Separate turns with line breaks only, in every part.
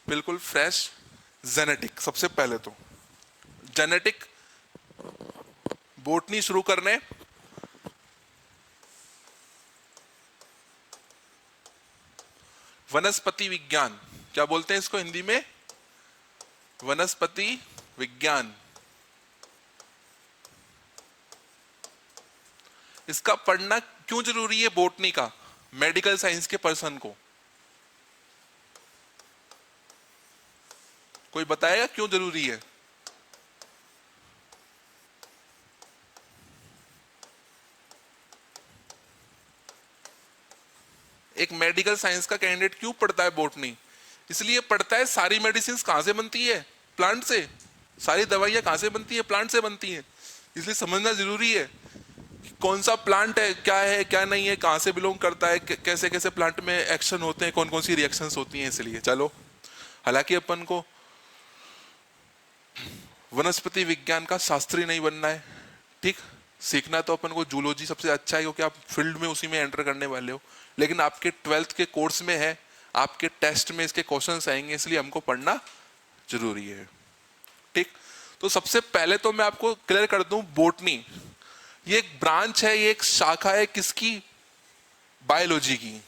बिल्कुल fresh genetic. सबसे पहले तो जेनेटिक बोटनी शुरू करने, वनस्पति विज्ञान, क्या बोलते हैं इसको हिंदी में? वनस्पति विज्ञान। इसका पढ़ना क्यों जरूरी है बोटनी का मेडिकल साइंस के पर्सन को? कोई बताएगा क्यों जरूरी है? एक मेडिकल साइंस का कैंडिडेट क्यों पढ़ता है बोटनी? इसलिए पढ़ता है, सारी मेडिसिन कहां से बनती है? प्लांट से। सारी दवाइयां कहां से बनती है? प्लांट से बनती है। इसलिए समझना जरूरी है कि कौन सा प्लांट है क्या नहीं है, कहां से बिलोंग करता है, कैसे कैसे प्लांट में एक्शन होते हैं, कौन कौन सी रिएक्शंस होती हैं। इसलिए चलो, हालांकि अपन को वनस्पति विज्ञान का शास्त्री नहीं बनना है, ठीक, सीखना तो अपन को जूलॉजी सबसे अच्छा है क्योंकि आप फील्ड में उसी में एंटर करने वाले हो, लेकिन आपके 12th के कोर्स में है, आपके टेस्ट में इसके क्वेश्चंस आएंगे, इसलिए हमको पढ़ना जरूरी है। ठीक, तो सबसे पहले तो मैं आपको क्लियर कर दूं, बोटनी ये एक ब्रांच है, ये एक शाखा है किसकी? बायोलॉजी की।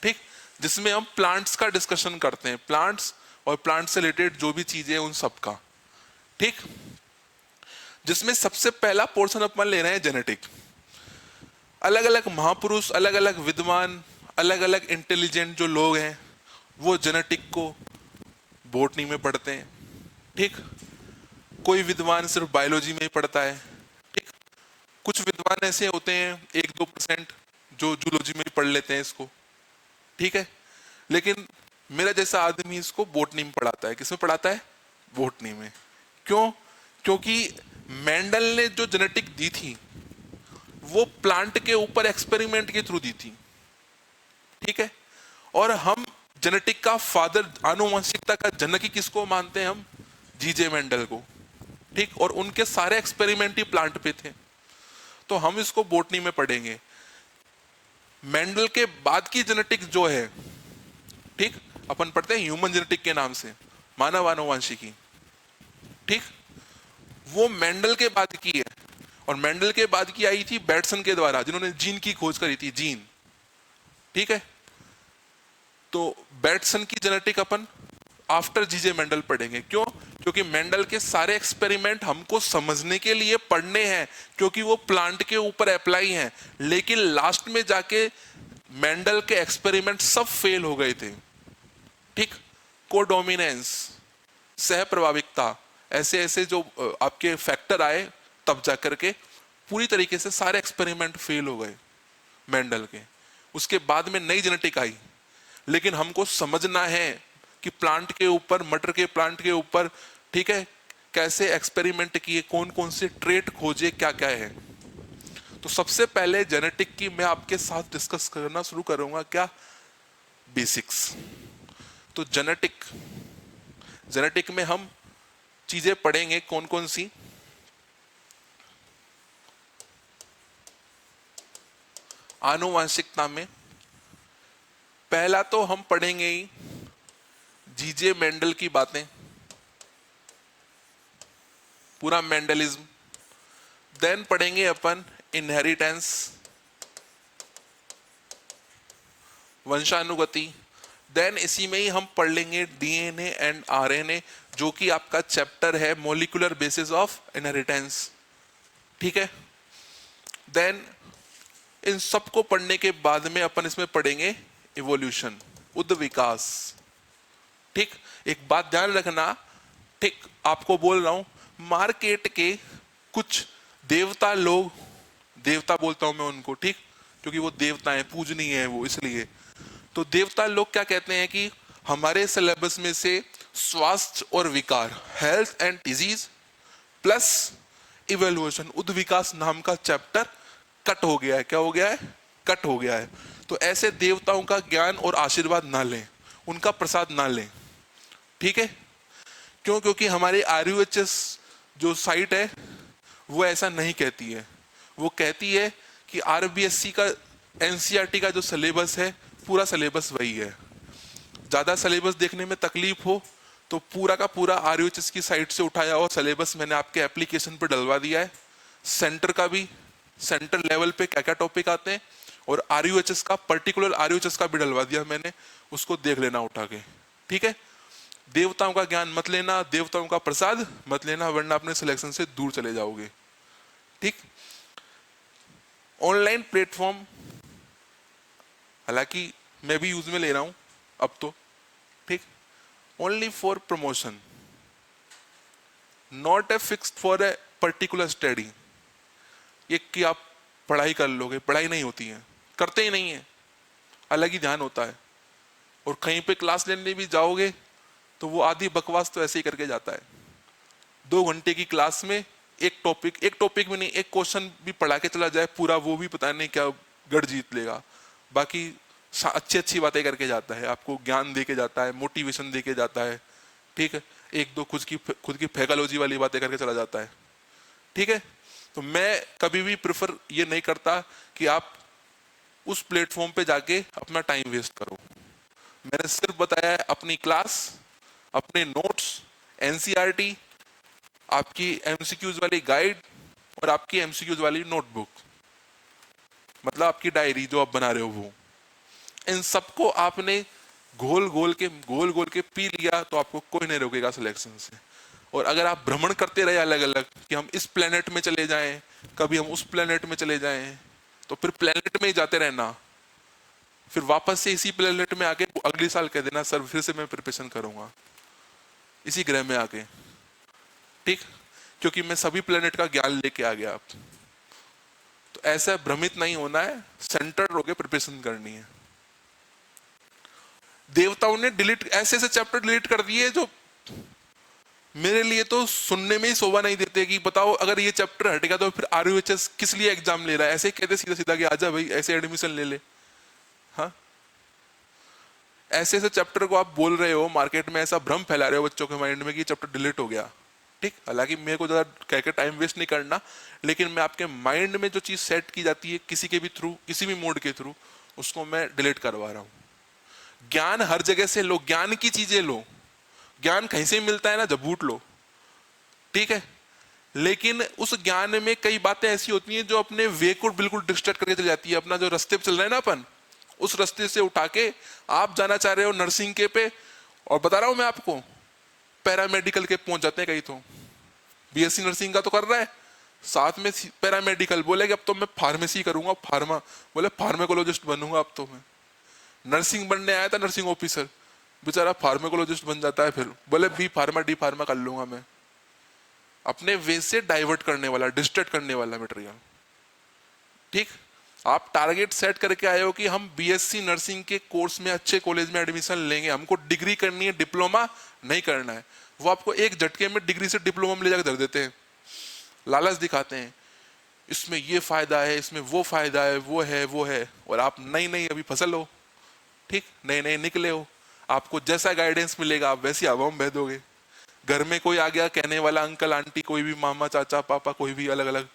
ठीक, जिसमें हम प्लांट्स का डिस्कशन करते हैं, प्लांट्स और प्लांट से रिलेटेड जो भी चीजें उन सब का। ठीक, जिसमें सबसे पहला पोर्शन अपन ले रहे हैं जेनेटिक। अलग अलग महापुरुष, अलग अलग विद्वान, अलग अलग इंटेलिजेंट जो लोग हैं वो जेनेटिक को बोटनी में पढ़ते हैं। ठीक, कोई विद्वान सिर्फ बायोलॉजी में ही पढ़ता है। ठीक, कुछ विद्वान ऐसे होते हैं 1-2% जो जूलॉजी में ही पढ़ लेते हैं इसको। ठीक है, लेकिन मेरा जैसा आदमी इसको बोटनी में पढ़ाता है। किसमें पढ़ाता है? बोटनी में। क्यों? क्योंकि मेंडल ने जो जेनेटिक दी थी वो प्लांट के ऊपर एक्सपेरिमेंट के थ्रू दी थी। ठीक है, और हम जेनेटिक का फादर, आनुवंशिकता का जनक ही किसको मानते हैं हम? जीजे मेंडल को। ठीक, और उनके सारे एक्सपेरिमेंट ही प्लांट पे थे, तो हम इसको बोटनी में पढ़ेंगे। मेंडल के बाद की जेनेटिक जो है, ठीक, अपन पढ़ते हैं ह्यूमन जेनेटिक के नाम से, मानव आनुवंशिकी। ठीक, वो मेंडल के बाद की है, और मेंडल के बाद की आई थी बैटसन के द्वारा, जिन्होंने जीन की खोज करी थी, जीन। ठीक है, तो बैटसन की जेनेटिक अपन आफ्टर जीजे मेंडल पढ़ेंगे। क्यों? क्योंकि मेंडल के सारे एक्सपेरिमेंट हमको समझने के लिए पढ़ने हैं, क्योंकि वो प्लांट के ऊपर अप्लाई हैं, लेकिन लास्ट में जाके मेंडल के एक्सपेरिमेंट सब फेल हो गए थे। ठीक, कोडोमिनेंस, सह प्रभाविकता, ऐसे ऐसे जो आपके फैक्टर आए, तब जाकर के पूरी तरीके से सारे एक्सपेरिमेंट फेल हो गए मेंडल के। उसके बाद में नई जेनेटिक आई, लेकिन हमको समझना है कि प्लांट के ऊपर, मटर के प्लांट के ऊपर, ठीक है, कैसे एक्सपेरिमेंट किए, कौन कौन से ट्रेट खोजे, क्या क्या है। तो सबसे पहले जेनेटिक की मैं आपके साथ डिस्कस करना शुरू करूंगा, क्या? बेसिक्स। तो जेनेटिक में हम चीजें पढ़ेंगे कौन कौन सी? आनुवंशिकता में पहला तो हम पढ़ेंगे ही जीजे मेंडल की बातें, पूरा मेंडलिज्म। देन पढ़ेंगे अपन इनहेरिटेंस, वंशानुगति। देन इसी में ही हम पढ़ लेंगे डीएनए एंड आरएनए, जो कि आपका चैप्टर है मॉलिक्यूलर बेसिस ऑफ इनहेरिटेंस। ठीक है, देन इन सबको पढ़ने के बाद में अपन इसमें पढ़ेंगे इवोल्यूशन, उद्ध विकास। ठीक, एक बात ध्यान रखना, ठीक, आपको बोल रहा हूं, मार्केट के कुछ देवता लोग, देवता बोलता हूं मैं उनको, ठीक, क्योंकि वो देवता हैं, पूजनीय है वो, इसलिए। तो देवता लोग क्या कहते हैं कि हमारे सिलेबस में से स्वास्थ्य और विकार, health and disease plus evolution, उद्ध विकास नाम का चैप्टर कट हो गया है। क्या हो गया है? कट हो गया है। तो ऐसे देवताओं का ज्ञान और आशीर्वाद ना लें, उनका प्रसाद ना लें। ठीक है, क्यों? क्योंकि हमारे RUHS जो साइट है वो ऐसा नहीं कहती है। वो कहती है कि RBSC का, NCERT का जो सिलेबस है, पूरा सिलेबस वही है। ज्यादा सिलेबस देखने में तकलीफ हो तो पूरा का पूरा आरयूएचएस की साइट से उठाया हुआ सिलेबस मैंने आपके एप्लीकेशन पे डलवा दिया है। सेंटर का भी, सेंटर लेवल पे क्या क्या टॉपिक आते हैं, और आरयूएचएस का, पर्टिकुलर आरयूएचएस का भी डलवा दिया मैंने, उसको देख लेना उठा के, ठीक है। देवताओं का ज्ञान मत लेना, देवताओं का प्रसाद मत लेना, वरना अपने सिलेक्शन से दूर चले जाओगे, ठीक। ऑनलाइन प्लेटफॉर्म हालांकि मैं भी यूज में ले रहा हूं अब तो, ठीक। Only for promotion, not a fixed for a particular study. ये कि आप पढ़ाई कर लोगे, पढ़ाई नहीं होती है, करते ही नहीं है, अलग ही ध्यान होता है। और कहीं पे क्लास लेने भी जाओगे तो वो आधी बकवास तो ऐसे ही करके जाता है। 2 घंटे की क्लास में एक टॉपिक में नहीं, एक क्वेश्चन भी पढ़ा के चला जाए पूरा, वो भी पता नहीं क्या गढ़ जीत लेगा। बाकी अच्छी अच्छी बातें करके जाता है, आपको ज्ञान दे के जाता है, मोटिवेशन दे के जाता है, ठीक है। एक दो खुद की फैकलॉजी वाली बातें करके चला जाता है, ठीक है। तो मैं कभी भी प्रेफर ये नहीं करता कि आप उस प्लेटफॉर्म पे जाके अपना टाइम वेस्ट करो। मैंने सिर्फ बताया है अपनी क्लास, अपने नोट्स, एनसीईआरटी, आपकी एमसीक्यूज वाली गाइड और आपकी एमसीक्यूज वाली नोटबुक, मतलब आपकी डायरी जो आप बना रहे हो वो, इन सबको आपने गोल गोल के पी लिया तो आपको कोई नहीं रोकेगा सिलेक्शन से। और अगर आप भ्रमण करते रहे अलग अलग कि हम इस प्लेनेट में चले जाएं, कभी हम उस प्लेनेट में चले जाएं, तो फिर प्लेनेट में ही जाते रहना, फिर वापस से इसी प्लेनेट में आके अगले साल कह देना सर फिर से मैं प्रिपरेशन करूंगा इसी ग्रह में आके, ठीक। क्योंकि मैं सभी प्लेनेट का ज्ञान लेके आ गया। आप तो ऐसा भ्रमित नहीं होना है, सेंटर होके प्रिपरेशन करनी है। देवताओं ने डिलीट ऐसे ऐसे चैप्टर डिलीट कर दिए जो मेरे लिए तो सुनने में ही शोभा नहीं देते कि बताओ अगर ये चैप्टर हटेगा तो फिर आरयूएचएस किस लिए एग्जाम ले रहा है। ऐसे कहते सीधा सीधा कि आजा भाई ऐसे एडमिशन ले ले। हाँ, ऐसे ऐसे चैप्टर को आप बोल रहे हो, मार्केट में ऐसा भ्रम फैला रहे हो बच्चों के माइंड में कि चैप्टर डिलीट हो गया, ठीक। हालांकि मेरे को ज्यादा कह के टाइम वेस्ट नहीं करना, लेकिन मैं आपके माइंड में जो चीज सेट की जाती है किसी के भी थ्रू, किसी भी मोड के थ्रू, उसको मैं डिलीट करवा रहा हूं। ज्ञान हर जगह से लो, ज्ञान की चीजें लो, ज्ञान कहीं से मिलता है ना, जब बूट लो, ठीक है। लेकिन उस ज्ञान में कई बातें ऐसी होती हैं जो अपने वे को बिल्कुल डिस्ट्रैक्ट करके चली जाती है। अपना जो रास्ते पे चल रहे हैं ना अपन, उस रास्ते से उठा के आप जाना चाह रहे हो नर्सिंग के पे, और बता रहा हूं मैं आपको पैरामेडिकल के पहुंच जाते हैं कई तो। बीएससी नर्सिंग का तो कर रहा है, साथ में पैरामेडिकल, बोले कि अब तो मैं फार्मेसी करूंगा, फार्मा, बोले फार्माकोलॉजिस्ट बनूंगा अब तो मैं। नर्सिंग बनने आया था नर्सिंग ऑफिसर, बेचारा फार्माकोलॉजिस्ट बन जाता है, फिर बोले बी फार्मा डी फार्मा कर लूंगा मैं। अपने वे से डाइवर्ट करने वाला, डिस्ट्रैक्ट करने वाला मटेरियल, ठीक। आप टारगेट सेट करके आए हो कि हम बीएससी नर्सिंग के कोर्स में अच्छे कॉलेज में एडमिशन लेंगे, हमको डिग्री करनी है, डिप्लोमा नहीं करना है। वो आपको एक झटके में डिग्री से डिप्लोमा में ले जाकर धर देते हैं, लालच दिखाते हैं, इसमें ये फायदा है, इसमें वो फायदा है, वो है, और आप नई अभी फसल हो, ठीक, नए निकले हो, आपको जैसा गाइडेंस मिलेगा आप वैसी हवा में बह दोगे। घर में कोई आ गया कहने वाला, अंकल आंटी, कोई भी मामा चाचा पापा, कोई भी अलग अलग,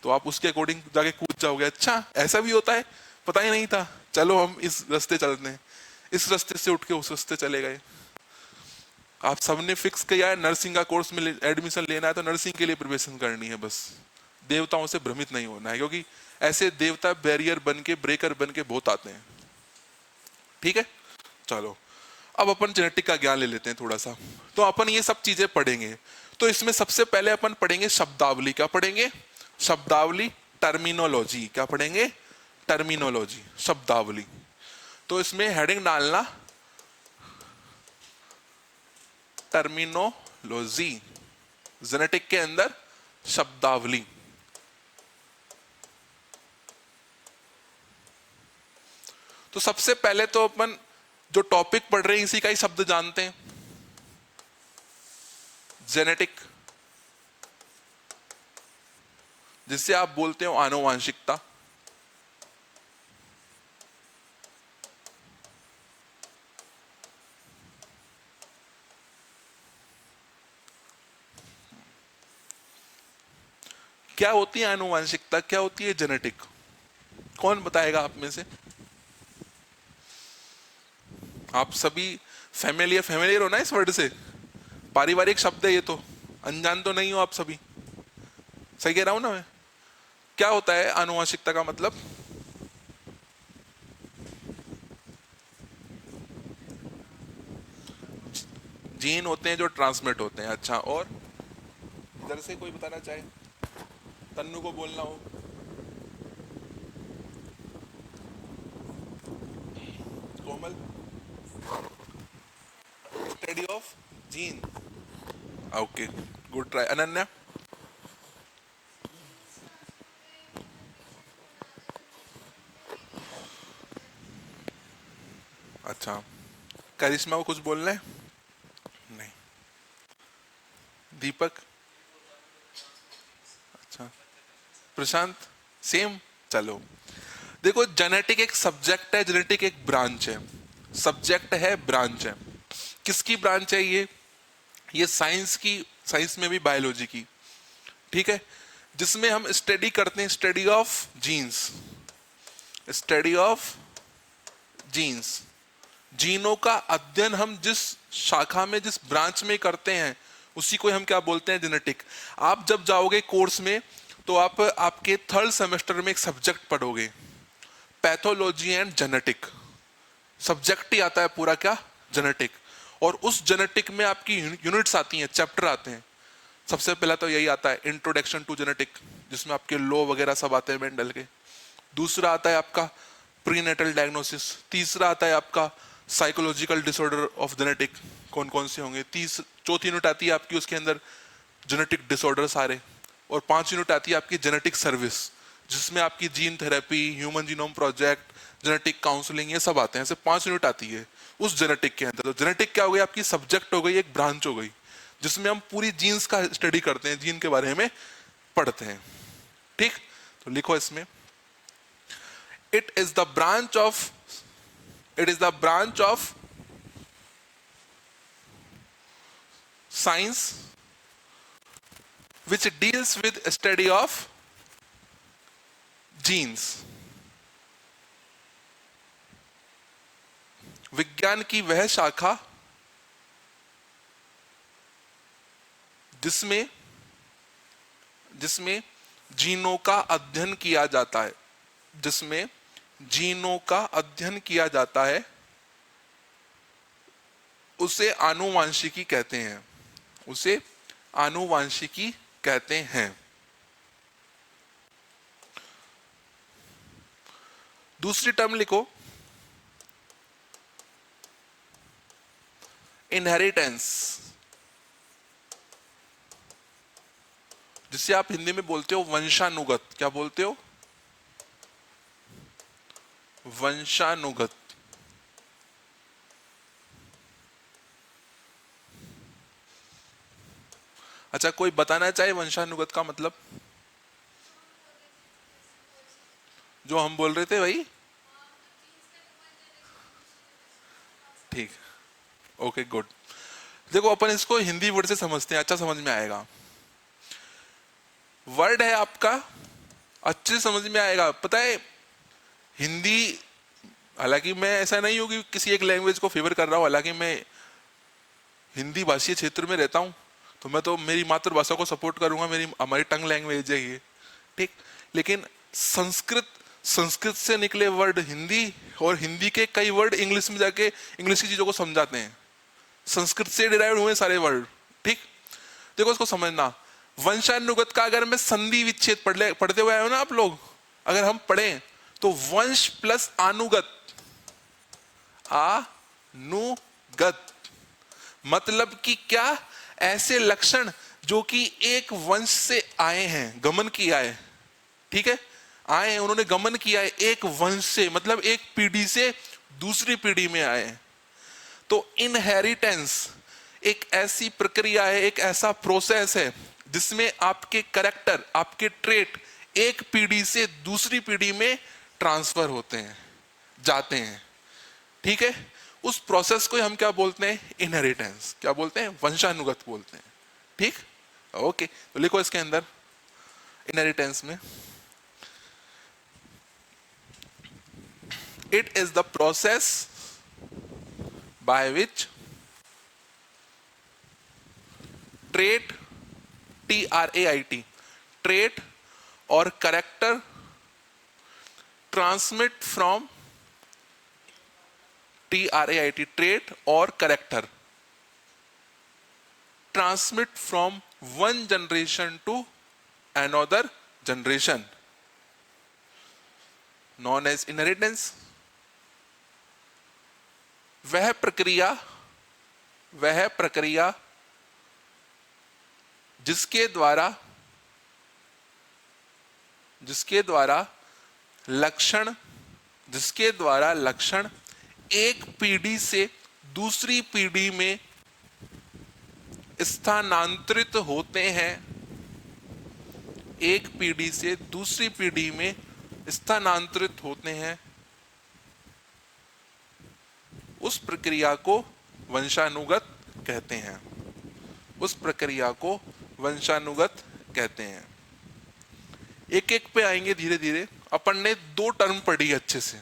तो आप उसके अकॉर्डिंग जाके कूद जाओगे। अच्छा ऐसा भी होता है, पता ही नहीं था, चलो हम इस रास्ते चलते हैं, इस रास्ते से उठ के उस रास्ते चले गए। आप सबने फिक्स किया है नर्सिंग का कोर्स में एडमिशन लेना है तो नर्सिंग के लिए प्रिपरेशन करनी है बस। देवताओं से भ्रमित नहीं होना है, क्योंकि ऐसे देवता बैरियर बन के, ब्रेकर बन के बहुत आते हैं, ठीक है। चलो अब अपन जेनेटिक का ज्ञान ले लेते हैं थोड़ा सा। तो अपन ये सब चीजें पढ़ेंगे, तो इसमें सबसे पहले अपन पढ़ेंगे शब्दावली। क्या पढ़ेंगे? शब्दावली, टर्मिनोलॉजी। क्या पढ़ेंगे? टर्मिनोलॉजी, शब्दावली। तो इसमें हेडिंग डालना टर्मिनोलॉजी, जेनेटिक के अंदर शब्दावली। तो सबसे पहले तो अपन जो टॉपिक पढ़ रहे हैं इसी का ही शब्द जानते हैं, जेनेटिक, जिससे आप बोलते हो आनुवांशिकता। क्या होती है आनुवांशिकता, क्या होती है जेनेटिक? कौन बताएगा आप में से? आप सभी फैमिलियर हो ना इस वर्ड से? पारिवारिक शब्द है ये तो, अनजान तो नहीं हो आप सभी, सही कह रहा हूं ना मैं? क्या होता है आनुवंशिकता का मतलब? जीन होते हैं जो ट्रांसमिट होते हैं। अच्छा, और इधर से कोई बताना चाहे, तन्नू को बोलना हो। Komal, study of gene. Okay, good try. Ananya? अच्छा, करिश्मा को कुछ बोलना है? नहीं। दीपक? अच्छा, प्रशांत? सेम। चलो, देखो जेनेटिक एक सब्जेक्ट है, जेनेटिक एक ब्रांच है। सब्जेक्ट है, ब्रांच है। किसकी ब्रांच है ये साइंस की, साइंस में भी बायोलॉजी की, ठीक है, जिसमें हम स्टडी करते हैं, study of genes, study of genes. जीनों का अध्ययन हम जिस शाखा में, जिस ब्रांच में करते हैं, उसी को हम क्या बोलते हैं? जेनेटिक। आप जब जाओगे कोर्स में तो आप आपके थर्ड सेमेस्टर में एक सब्जेक्ट पढ़ोगे, पैथोलॉजी एंड जेनेटिक। सब्जेक्ट ही आता है पूरा क्या? जेनेटिक। और उस जेनेटिक में आपकी यूनिट्स आती हैं, चैप्टर आते हैं। सबसे पहला तो यही आता है इंट्रोडक्शन टू जेनेटिक, जिसमें आपके लॉ वगैरह सब आते हैं मेंडल के। दूसरा आता है आपका प्रीनेटल डायग्नोसिस। तीसरा आता है आपका साइकोलॉजिकल डिसऑर्डर ऑफ जेनेटिक, कौन कौन से होंगे। चौथी यूनिट आती है आपकी उसके अंदर जेनेटिक डिसऑर्डर सारे। और 5 यूनिट आती है आपकी जेनेटिक सर्विस, जिसमें आपकी gene therapy, human genome project, genetic counselling, ये सब आते हैं। ऐसे 5 यूनिट आती है उस जेनेटिक के अंदर। तो जेनेटिक क्या हो गई? आपकी सब्जेक्ट हो गई, एक ब्रांच हो गई, जिसमें हम पूरी जीन्स का स्टडी करते हैं, जीन के बारे में पढ़ते हैं। ठीक, तो लिखो इसमें, it is the branch of, it is the branch of science which deals with study of genes। विज्ञान की वह शाखा जिसमें जिसमें जीनों का अध्ययन किया जाता है, जिसमें जीनों का अध्ययन किया जाता है, उसे आनुवांशिकी कहते हैं, उसे आनुवांशिकी कहते हैं। दूसरी टर्म लिखो, इनहेरिटेंस, जिसे आप हिंदी में बोलते हो वंशानुगत। क्या बोलते हो? वंशानुगत। अच्छा, कोई बताना चाहे वंशानुगत का मतलब? जो हम बोल रहे थे भाई। ठीक, ओके गुड। देखो अपन इसको हिंदी वर्ड से समझते हैं, अच्छा समझ में आएगा। वर्ड है आपका, अच्छे समझ में आएगा। पता है हिंदी, हालांकि मैं ऐसा नहीं हूं कि किसी एक लैंग्वेज को फेवर कर रहा हूं, हालांकि मैं हिंदी भाषीय क्षेत्र में रहता हूं, तो मैं तो मेरी मातृभाषा को सपोर्ट करूंगा, मेरी हमारी टंग लैंग्वेज है ये, ठीक। लेकिन संस्कृत, संस्कृत से निकले वर्ड हिंदी, और हिंदी के कई वर्ड इंग्लिश में जाके इंग्लिश की चीजों को समझाते हैं। संस्कृत से डिराइव हुए सारे वर्ड, ठीक। देखो इसको समझना, वंशानुगत का अगर मैं संधि विच्छेद पढ़ते हुए आए हो ना आप लोग, अगर हम पढ़ें तो वंश प्लस अनुगत, अनुगत मतलब कि क्या? ऐसे लक्षण जो कि एक वंश से आए हैं, गमन किया है, ठीक है, आए हैं, उन्होंने गमन किया है एक वंश से, मतलब एक पीढ़ी से दूसरी पीढ़ी में आए हैं। तो इनहेरिटेंस एक ऐसी प्रक्रिया है, एक ऐसा प्रोसेस है जिसमें आपके कैरेक्टर, आपके ट्रेट एक पीढ़ी से दूसरी पीढ़ी में ट्रांसफर होते हैं, जाते हैं, ठीक है। उस प्रोसेस को हम क्या बोलते हैं? इनहेरिटेंस। क्या बोलते हैं? वंशानुगत बोलते हैं, ठीक। ओके, तो लिखो इसके अंदर इनहेरिटेंस में, it is the process by which trait, TRAIT, trait और character transmit from, TRAIT, trait और character transmit from one generation to another generation, known as inheritance. वह प्रक्रिया जिसके द्वारा लक्षण एक पीढ़ी से दूसरी पीढ़ी में स्थानांतरित होते हैं, एक पीढ़ी से दूसरी पीढ़ी में स्थानांतरित होते हैं, उस प्रक्रिया को वंशानुगत कहते हैं, उस प्रक्रिया को वंशानुगत कहते हैं। एक एक पे आएंगे धीरे धीरे। अपन ने दो टर्म पढ़ी अच्छे से,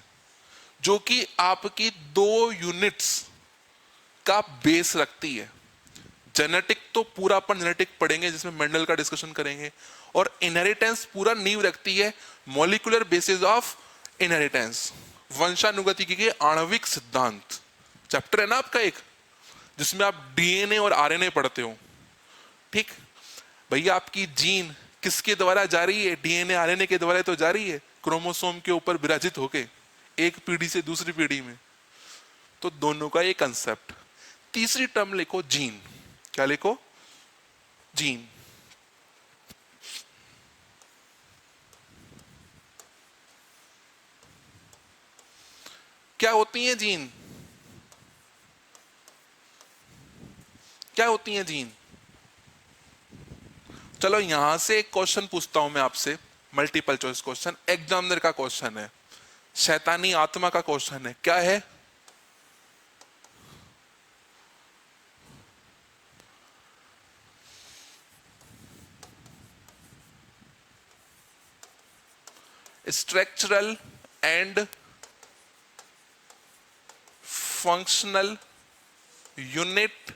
जो कि आपकी 2 यूनिट्स का बेस रखती है। जेनेटिक तो पूरा अपन जेनेटिक पढ़ेंगे जिसमें मेंडल का डिस्कशन करेंगे, और इनहेरिटेंस पूरा नींव रखती है मॉलिक्यूलर बेसिस ऑफ इनहेरिटेंस, वंशानुगतिकी के आणविक सिद्धांत। चैप्टर है ना आपका एक, जिसमें आप डीएनए और आरएनए पढ़ते हो। ठीक भैया, आपकी जीन किसके द्वारा जा रही है? डीएनए आरएनए के द्वारा तो जा रही है, क्रोमोसोम के ऊपर विराजित होके एक पीढ़ी से दूसरी पीढ़ी में। तो दोनों का ये कंसेप्ट। तीसरी टर्म लिखो जीन। क्या लिखो? जीन। क्या होती हैं जीन? क्या होती हैं जीन? चलो यहां से एक क्वेश्चन पूछता हूं मैं आपसे, मल्टीपल चॉइस क्वेश्चन, एग्जामिनर का क्वेश्चन है, शैतानी आत्मा का क्वेश्चन है। क्या है? Structural and functional unit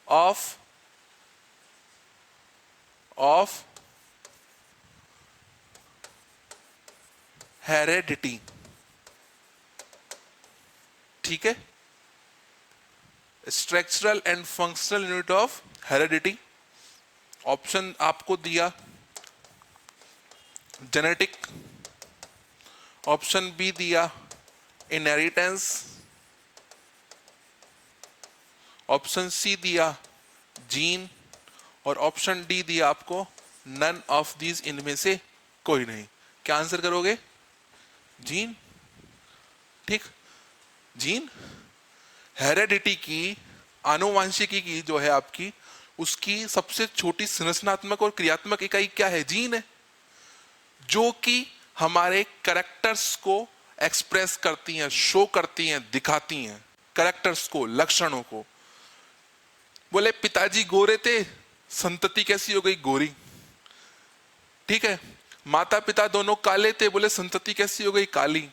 of heredity. ठीक है, structural and functional unit of heredity. Option आपको दिया जेनेटिक, ऑप्शन बी दिया इनहेरिटेंस, ऑप्शन सी दिया जीन, और ऑप्शन डी दिया आपको नन ऑफ दीज, इनमें से कोई नहीं। क्या आंसर करोगे? जीन। ठीक, जीन हेरेडिटी की, आनुवंशिकी की जो है आपकी, उसकी सबसे छोटी संरचनात्मक और क्रियात्मक इकाई क्या है? जीन है, जो कि हमारे कैरेक्टर्स को एक्सप्रेस करती हैं, शो करती हैं, दिखाती हैं, कैरेक्टर्स को, लक्षणों को। बोले पिताजी गोरे थे, संतति कैसी हो गई? गोरी। ठीक है, माता पिता दोनों काले थे, बोले संतति कैसी हो गई? काली।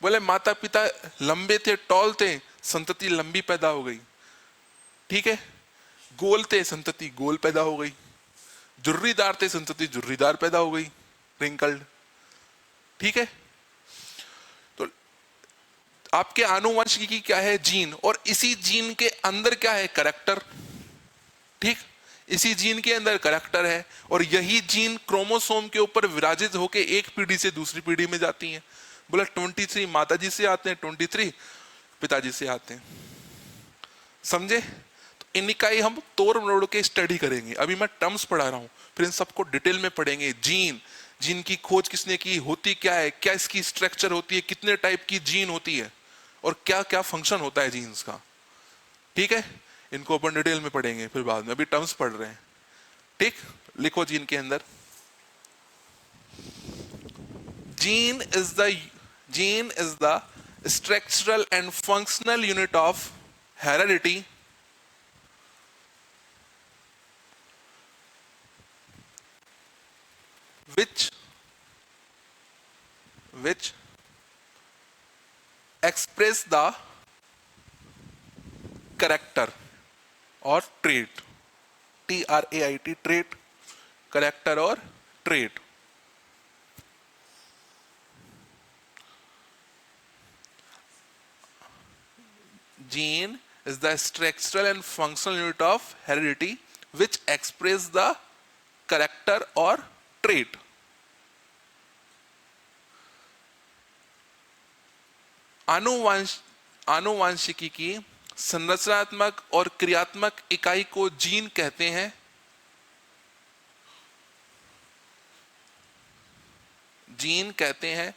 बोले माता पिता लंबे थे, टॉल थे, संतति लंबी पैदा हो गई। ठीक है, गोल थे, संतति गोल पैदा हो गई। जुर्रीदार थे, संतति जुर्रीदार पैदा हो गई, रिंकल्ड। ठीक है, तो आपके आनुवंशिकी क्या है? जीन। और इसी जीन के अंदर क्या है? कैरेक्टर। ठीक, इसी जीन के अंदर कैरेक्टर है, और यही जीन क्रोमोसोम के ऊपर विराजित होकर एक पीढ़ी से दूसरी पीढ़ी में जाती हैं। बोला 23 माताजी से आते हैं, 23 पिताजी से आते हैं। समझे? तो इनका ही हम तोड़ मरोड़ के स्टडी करेंगे। अभी मैं टर्म्स पढ़ा रहा हूं, फिर इन सबको डिटेल में पढ़ेंगे। जीन, जीन की खोज किसने की, होती क्या है, क्या इसकी स्ट्रक्चर होती है, कितने टाइप की जीन होती है, और क्या क्या फंक्शन होता है जीन्स का। ठीक है, इनको अपन डिटेल में पढ़ेंगे फिर बाद में, अभी टर्म्स पढ़ रहे हैं। ठीक, लिखो जीन के अंदर, gene is the structural and functional unit of heredity which express the character or trait, TRAIT, trait, character और trait. Gene is the structural and functional unit of heredity which express the character or trait. आनुवांशिकी की संरचनात्मक और क्रियात्मक इकाई को gene कहते हैं। Gene कहते हैं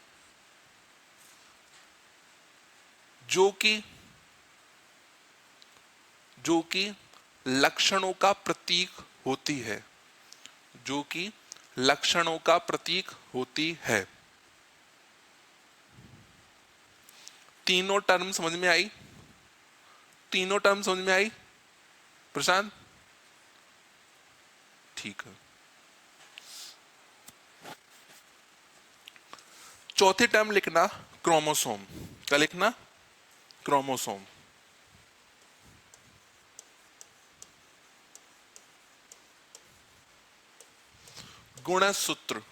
जो कि लक्षणों का प्रतीक होती है, जो कि लक्षणों का प्रतीक होती है। तीनों टर्म समझ में आई? तीनों टर्म समझ में आई प्रशांत? ठीक है। चौथी टर्म लिखना क्रोमोसोम। क्या लिखना? क्रोमोसोम। गुणसूत्र।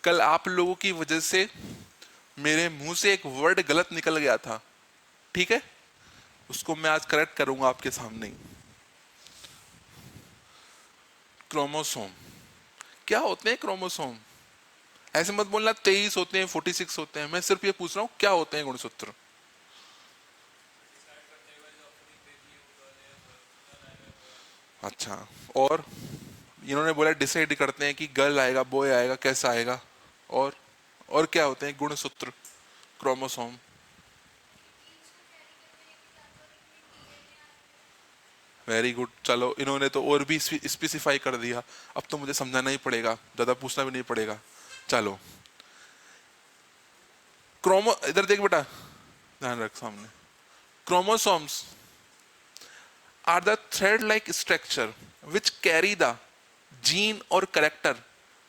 कल आप लोगों की वजह से मेरे मुंह से एक वर्ड गलत निकल गया था, ठीक है? उसको मैं आज करेक्ट करूंगा आपके सामने। क्रोमोसोम क्या होते हैं? क्रोमोसोम ऐसे मत बोलना 23 होते हैं, 46 होते हैं। मैं सिर्फ ये पूछ रहा हूं क्या होते हैं गुणसूत्र। अच्छा, और इन्होंने बोला डिसाइड करते हैं कि गर्ल आएगा, बॉय आएगा, कैसा आएगा। और क्या होते हैं गुणसूत्र क्रोमोसोम? Very good. चलो, इन्होंने तो और भी स्पेसिफाई कर दिया। अब तो मुझे समझाना ही पड़ेगा, ज्यादा पूछना भी नहीं पड़ेगा। चलो, इधर देख बेटा, ध्यान रख सामने। Chromosomes are the thread like structure which carry the gene और character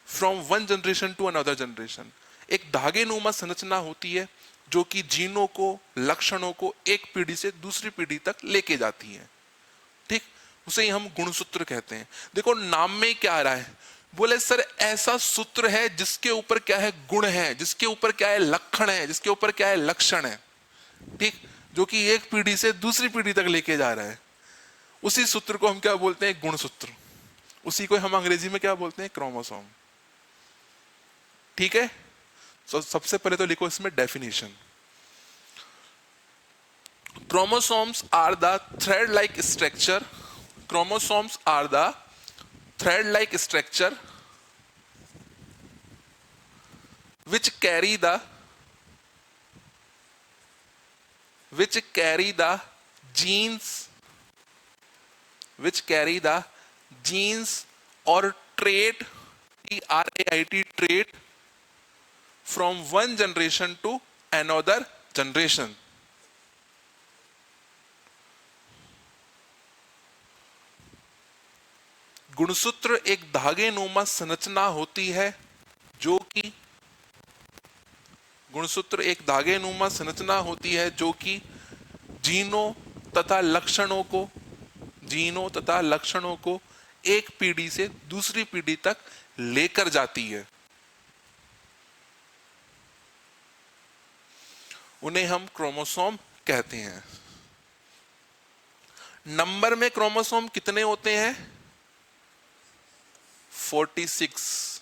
from one generation to another generation. एक धागे नुमा संरचना होती है जो कि जीनों को, लक्षणों को एक पीढ़ी से दूसरी पीढ़ी तक लेके जाती है, ठीक? उसे ही हम गुणसूत्र कहते हैं। देखो नाम में क्या आ रहा है, बोले सर ऐसा सूत्र है जिसके ऊपर क्या है? गुण है, जिसके ऊपर क्या है? लक्षण है, जिसके ऊपर क्या है? लक्षण है, ठीक? जो कि एक पीढ़ी से दूसरी पीढ़ी तक लेके जा रहा है। उसी सूत्र को हम क्या बोलते हैं? गुणसूत्र। उसी को हम अंग्रेजी में क्या बोलते हैं? क्रोमोसोम, ठीक है? तो सबसे पहले तो लिखो इसमें definition. Chromosomes are the thread-like structure. Chromosomes are the thread-like structure which carry the genes or trait, TRAIT, trait from one generation to another generation. गुणसूत्र एक धागे नुमा संरचना होती है जो कि गुणसूत्र एक धागे नुमा संरचना होती है जो कि जीनों तथा लक्षणों को एक पीढ़ी से दूसरी पीढ़ी तक लेकर जाती है। उन्हें हम क्रोमोसोम कहते हैं। नंबर में क्रोमोसोम कितने होते हैं? 46,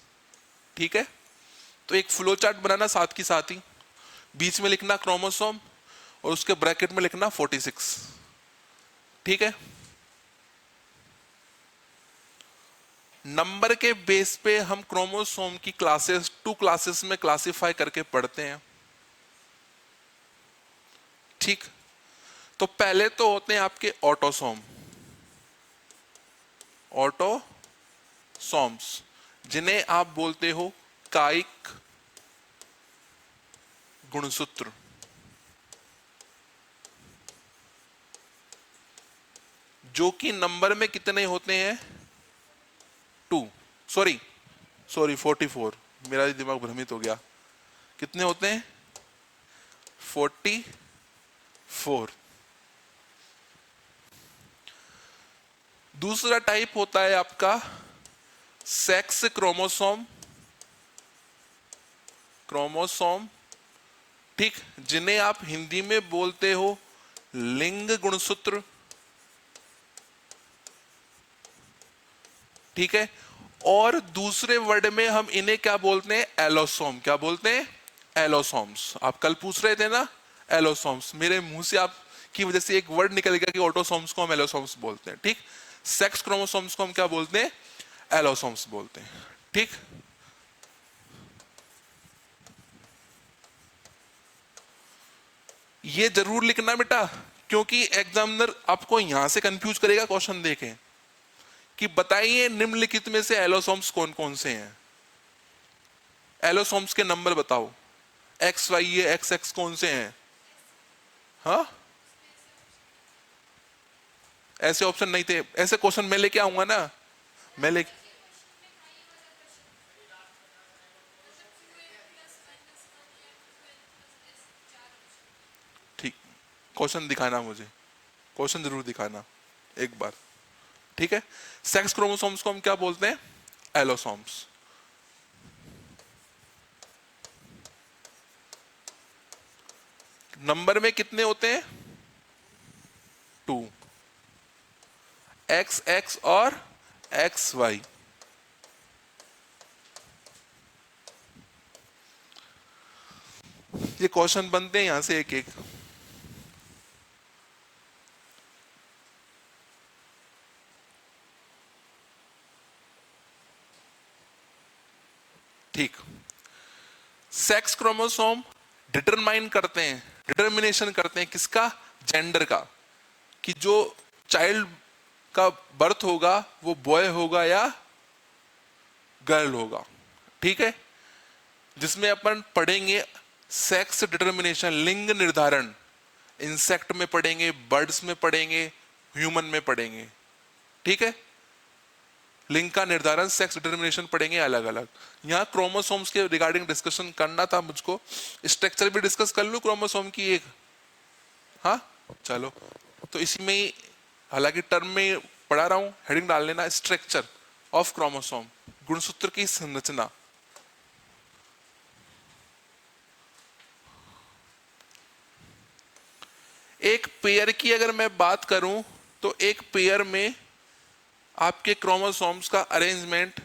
ठीक है? तो एक फ्लो चार्ट बनाना साथ की साथ ही, बीच में लिखना क्रोमोसोम और उसके ब्रैकेट में लिखना 46, ठीक है? नंबर के बेस पे हम क्रोमोसोम की क्लासेस 2 क्लासेस में क्लासिफाई करके पढ़ते हैं, ठीक? तो पहले तो होते हैं आपके ऑटोसोम, ऑटोसोम्स, जिन्हें आप बोलते हो कायिक गुणसूत्र। जो कि नंबर में कितने होते हैं? 2, सॉरी 44, मेरा दिमाग भ्रमित हो गया। कितने होते हैं? 44। दूसरा टाइप होता है आपका सेक्स क्रोमोसोम, क्रोमोसोम, ठीक, जिन्हें आप हिंदी में बोलते हो लिंग गुणसूत्र, ठीक है। और दूसरे वर्ड में हम इन्हें क्या बोलते हैं, एलोसोम, क्या बोलते हैं, एलोसोम्स। आप कल पूछ रहे थे ना एलोसोम्स, मेरे मुंह से आप की वजह से एक वर्ड निकल गया कि ऑटोसोम्स को हम एलोसोम्स बोलते हैं, ठीक। सेक्स क्रोमोसोम्स को हम क्या बोलते हैं, एलोसोम्स बोलते हैं, ठीक। ये जरूर लिखना बेटा, क्योंकि एग्जामिनर आपको यहां से कंफ्यूज करेगा क्वेश्चन देके कि बताइए निम्नलिखित में से एलोसोम्स कौन कौन से हैं, एलोसोम्स के नंबर बताओ, एक्स वाई ये एक्स एक्स कौन से हैं, हाँ ऐसे ऑप्शन नहीं थे, ऐसे क्वेश्चन मैं लेके आऊंगा ना, मैं ले ठीक, क्वेश्चन दिखाना मुझे, क्वेश्चन जरूर दिखाना एक बार, ठीक है। सेक्स क्रोमोसोम्स को हम क्या बोलते हैं, एलोसोम्स। नंबर में कितने होते हैं, 2, एक्स एक्स और एक्स वाई। ये क्वेश्चन बनते हैं यहां से एक एक, ठीक। सेक्स क्रोमोसोम डिटरमाइन करते हैं, डिटर्मिनेशन करते हैं किसका, जेंडर का, कि जो चाइल्ड का बर्थ होगा वो बॉय होगा या गर्ल होगा, ठीक है। जिसमें अपन पढ़ेंगे सेक्स डिटर्मिनेशन, लिंग निर्धारण, इंसेक्ट में पढ़ेंगे, बर्ड्स में पढ़ेंगे, ह्यूमन में पढ़ेंगे, ठीक है। लिंग का निर्धारण, सेक्स डिटर्मिनेशन पढ़ेंगे अलग अलग। यहाँ क्रोमोसोम्स के रिगार्डिंग डिस्कशन करना था मुझको, स्ट्रक्चर भी डिस्कस कर लूं क्रोमोसोम की एक, हाँ चलो। तो इसी में ही, हालांकि टर्म में पढ़ा रहा हूं, हेडिंग डाल लेना स्ट्रक्चर ऑफ क्रोमोसोम, गुणसूत्र की संरचना। एक पेयर की अगर मैं बात करूं तो एक पेयर में आपके क्रोमोसोम्स का अरेंजमेंट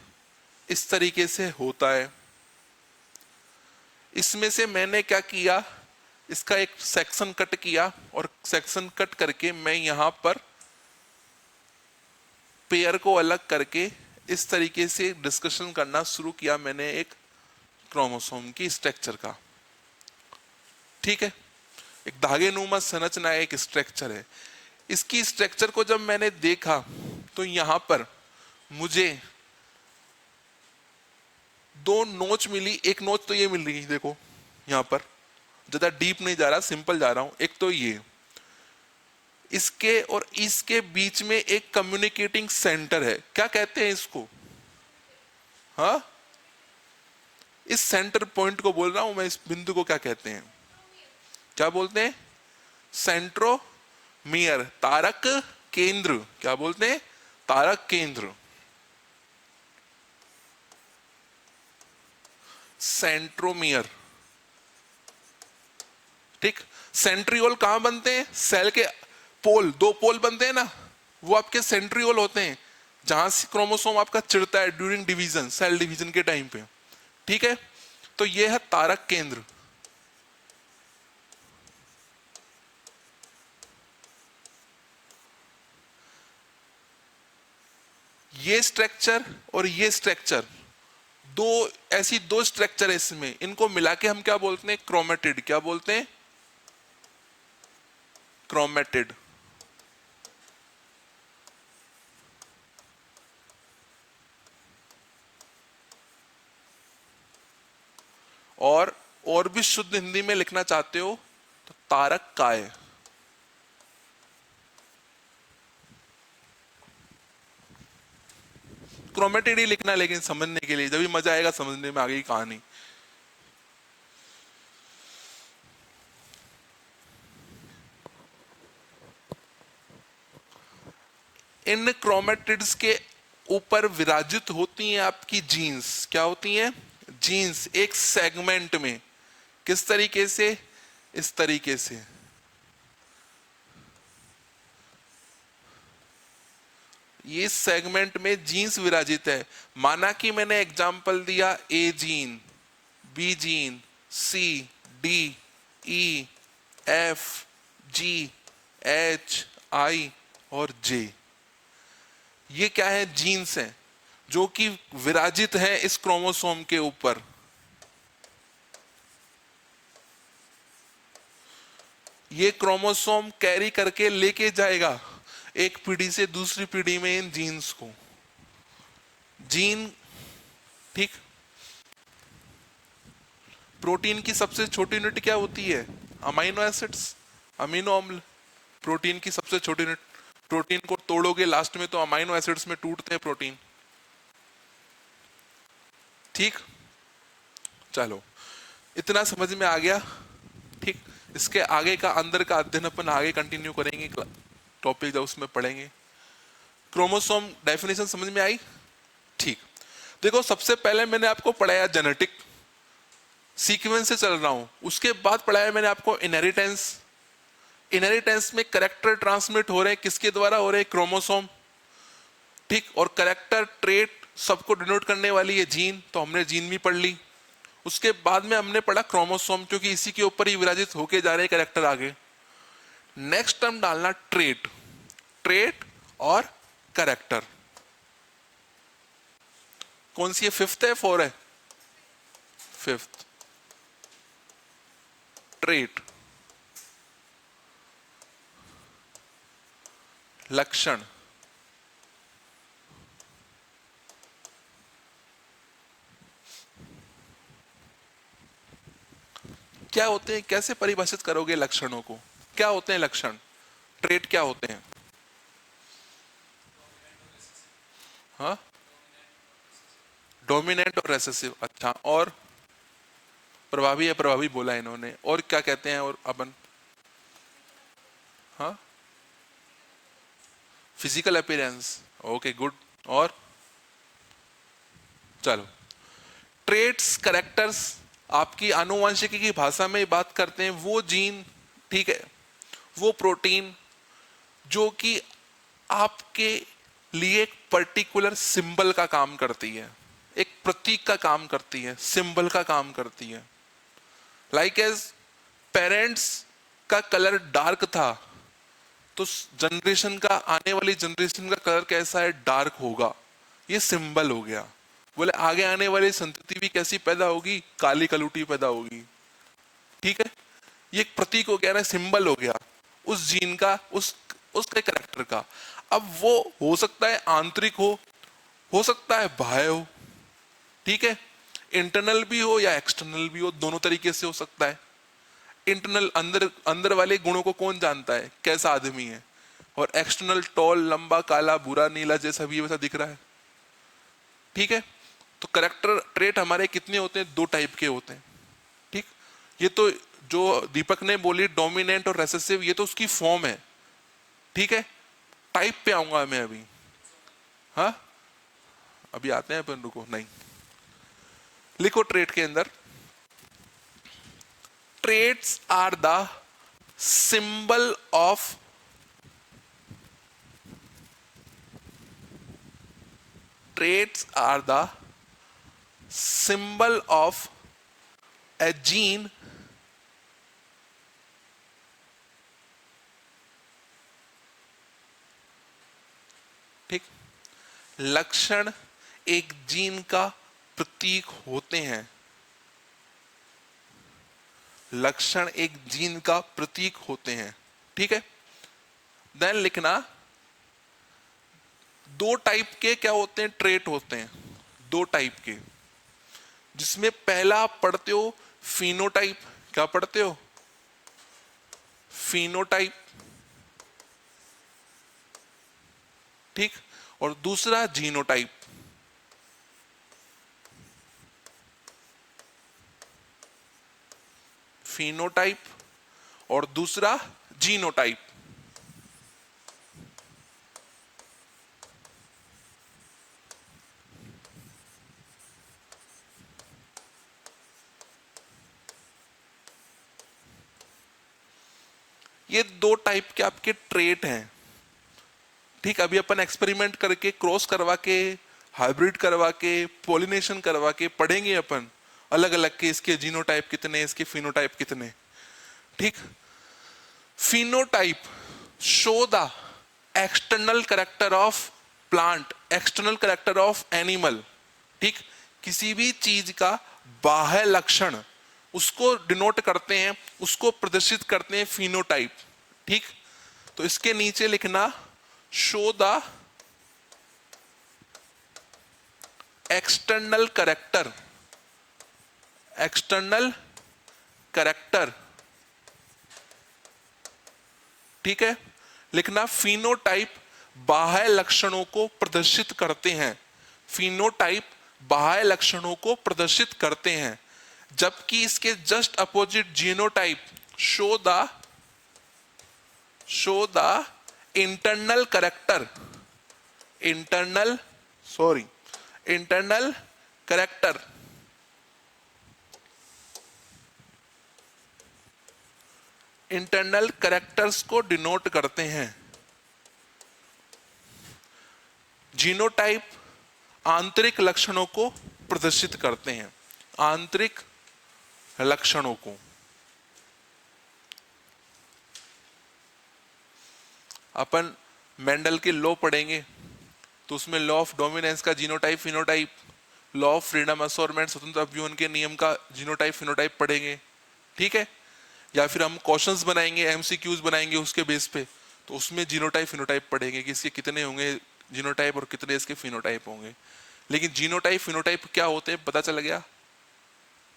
इस तरीके से होता है। इसमें से मैंने क्या किया, इसका एक सेक्शन कट किया और सेक्शन कट करके मैं यहां पर पेयर को अलग करके इस तरीके से डिस्कशन करना शुरू किया मैंने एक क्रोमोसोम की स्ट्रक्चर का, ठीक है। एक धागे नुमा संरचना है, एक स्ट्रक्चर है। इसकी स्ट्रक्चर को जब मैंने देखा तो यहां पर मुझे दो नोच मिली, एक नोच तो ये मिल रही है देखो यहां पर, ज्यादा डीप नहीं जा रहा, सिंपल जा रहा हूं। एक तो ये, इसके और इसके बीच में एक कम्युनिकेटिंग सेंटर है, क्या कहते हैं इसको, हाँ इस सेंटर पॉइंट को बोल रहा हूं मैं, इस बिंदु को क्या कहते हैं, क्या बोलते हैं, सेंट्रोमियर, तारक केंद्र, क्या बोलते हैं, तारक केंद्र, सेंट्रोमियर, ठीक। सेंट्रियोल कहां बनते हैं, सेल के पोल, दो पोल बनते हैं ना, वो आपके सेंट्रियोल होते हैं, जहां से क्रोमोसोम आपका चिरता है ड्यूरिंग डिवीजन, सेल डिवीजन के टाइम पे, ठीक है। तो ये है तारक केंद्र। ये स्ट्रक्चर और ये स्ट्रक्चर, दो ऐसी दो स्ट्रक्चर है इसमें, इनको मिला के हम क्या बोलते हैं, क्रोमेटिड, क्या बोलते हैं, क्रोमेटिड। और भी शुद्ध हिंदी में लिखना चाहते हो तो तारक काय, क्रोमेटिड ही लिखना, लेकिन समझने के लिए जब भी मजा आएगा समझने में, आगे की कहानी। इन क्रोमेटिड्स के ऊपर विराजित होती हैं आपकी जीन्स। क्या होती हैं? जीन्स, एक सेगमेंट में। किस तरीके से? इस तरीके से। ये सेगमेंट में जीन्स विराजित है। माना कि मैंने एग्जाम्पल दिया ए जीन, बी जीन, सी, डी, ई, एफ, जी, एच, आई और जे। ये क्या है? जीन्स हैं जो कि विराजित है इस क्रोमोसोम के ऊपर। ये क्रोमोसोम कैरी करके लेके जाएगा एक पीढ़ी से दूसरी पीढ़ी में इन जीन्स को। जीन, ठीक। प्रोटीन की सबसे छोटी यूनिट क्या होती है? अमीनो एसिड्स, अमीनो अम्ल। प्रोटीन की सबसे छोटी यूनिट। प्रोटीन को तोड़ोगे लास्ट में तो अमीनो एसिड्स में टूटते हैं प्रोटीन। ठीक, चलो इतना समझ में आ गया। ठीक, इसके आगे का अंदर का अध्ययन अपन आगे कंटिन्यू करेंगे, टॉपिक जब उसमें पढ़ेंगे। क्रोमोसोम डेफिनेशन समझ में आई? ठीक, देखो सबसे पहले मैंने आपको पढ़ाया जेनेटिक, सीक्वेंस से चल रहा हूं। उसके बाद पढ़ाया मैंने आपको इनहेरिटेंस। इनहेरिटेंस में कैरेक्टर ट्रांसमिट हो रहे हैं, किसके द्वारा हो रहे हैं? क्रोमोसोम। ठीक, और कैरेक्टर ट्रेट सबको डिनोट करने वाली है जीन, तो हमने जीन भी पढ़ ली। उसके बाद में हमने पढ़ा क्रोमोसोम, क्योंकि इसी के ऊपर ही विराजित होके जा रहे हैं कैरेक्टर आगे। नेक्स्ट टर्म डालना ट्रेट। ट्रेट और कैरेक्टर कौन सी है? फिफ्थ है, फोर है? फिफ्थ। ट्रेट, लक्षण, क्या होते हैं? कैसे परिभाषित करोगे लक्षणों को? क्या होते हैं लक्षण? ट्रेट क्या होते हैं? हाँ, डोमिनेंट और रेसेसिव। अच्छा, और प्रभावी है, प्रभावी बोला इन्होंने। और क्या कहते हैं और अपन? हाँ, फिजिकल अपीयरेंस। Okay, good. और चलो, ट्रेट्स, कैरेक्टर्स आपकी आनुवंशिकी की भाषा में बात करते हैं वो जीन, ठीक है, वो प्रोटीन जो कि आपके लिए एक पर्टिकुलर सिंबल का काम करती है, एक प्रतीक का काम करती है, सिंबल का काम करती है। लाइक एज पेरेंट्स का कलर डार्क था, तो जनरेशन का, आने वाली जनरेशन का कलर कैसा है? डार्क होगा। ये सिंबल हो गया। बोले आगे आने वाली संतति भी कैसी पैदा होगी? काली कलूटी पैदा होगी। ठीक है, ये एक प्रतीक हो गया ना, सिंबल हो गया उस जीन का, उसके कैरेक्टर का। अब वो हो सकता है आंतरिक हो सकता है बाह्य हो। ठीक है, इंटरनल भी हो या एक्सटर्नल भी हो, दोनों तरीके से हो सकता है। इंटरनल, अंदर अंदर वाले गुणों को कौन जानता है कैसा आदमी है, और एक्सटर्नल टॉल, लंबा, काला, बुरा, नीला, जैसा भी वैसा दिख रहा है। ठीक है, तो करेक्टर ट्रेट हमारे कितने होते हैं? दो टाइप के होते हैं। ठीक, ये तो जो दीपक ने बोली डोमिनेंट और रेसेसिव, ये तो उसकी फॉर्म है। ठीक है, टाइप पे आऊंगा मैं अभी। हाँ, अभी आते हैं अपन, रुको। नहीं, लिखो ट्रेट के अंदर, traits are the symbol of traits are the symbol of a gene ठीक, लक्षण एक जीन का प्रतीक होते हैं। लक्षण एक जीन का प्रतीक होते हैं। ठीक है, देन लिखना, दो टाइप के क्या होते हैं? ट्रेट होते हैं, दो टाइप के, जिसमें पहला आप पढ़ते हो फिनोटाइप। क्या पढ़ते हो? फिनोटाइप। ठीक, और दूसरा जीनोटाइप। फिनोटाइप और दूसरा जीनोटाइप। ये दो टाइप के आपके ट्रेट हैं। ठीक, अभी अपन एक्सपेरिमेंट करके क्रॉस करवा के हाइब्रिड करवा के पोलिनेशन करवा के पढ़ेंगे अपन अलग अलग के इसके जीनोटाइप कितने, इसके फिनोटाइप कितने। ठीक, phenotype show the external character of plant, external character of animal. ठीक, किसी भी चीज का बाह्य लक्षण उसको डिनोट करते हैं, उसको प्रदर्शित करते हैं फिनोटाइप। ठीक, तो इसके नीचे लिखना show the external character, external character. ठीक है, लिखना फिनोटाइप बाह्य लक्षणों को प्रदर्शित करते हैं, फिनोटाइप बाह्य लक्षणों को प्रदर्शित करते हैं। जबकि इसके just opposite genotype show the internal character, internal character. Internal characters को डिनोट करते हैं। जीनोटाइप आंतरिक लक्षणों को प्रदर्शित करते हैं, आंतरिक लक्षणों को। अपन मेंडल के लॉ पढ़ेंगे तो उसमें लॉ ऑफ डोमिनेंस का genotype phenotype, law of freedom assortment स्वतंत्र अभिवन के नियम का जीनोटाइप फिनोटाइप पढ़ेंगे। ठीक है, या फिर हम क्वेश्चंस बनाएंगे, एमसीक्यूज बनाएंगे उसके बेस पे, तो उसमें जीनोटाइप फिनोटाइप पढ़ेंगे कि इसके कितने होंगे जीनोटाइप और कितने इसके फिनोटाइप होंगे। लेकिन जीनोटाइप फिनोटाइप क्या होते हैं पता चल गया।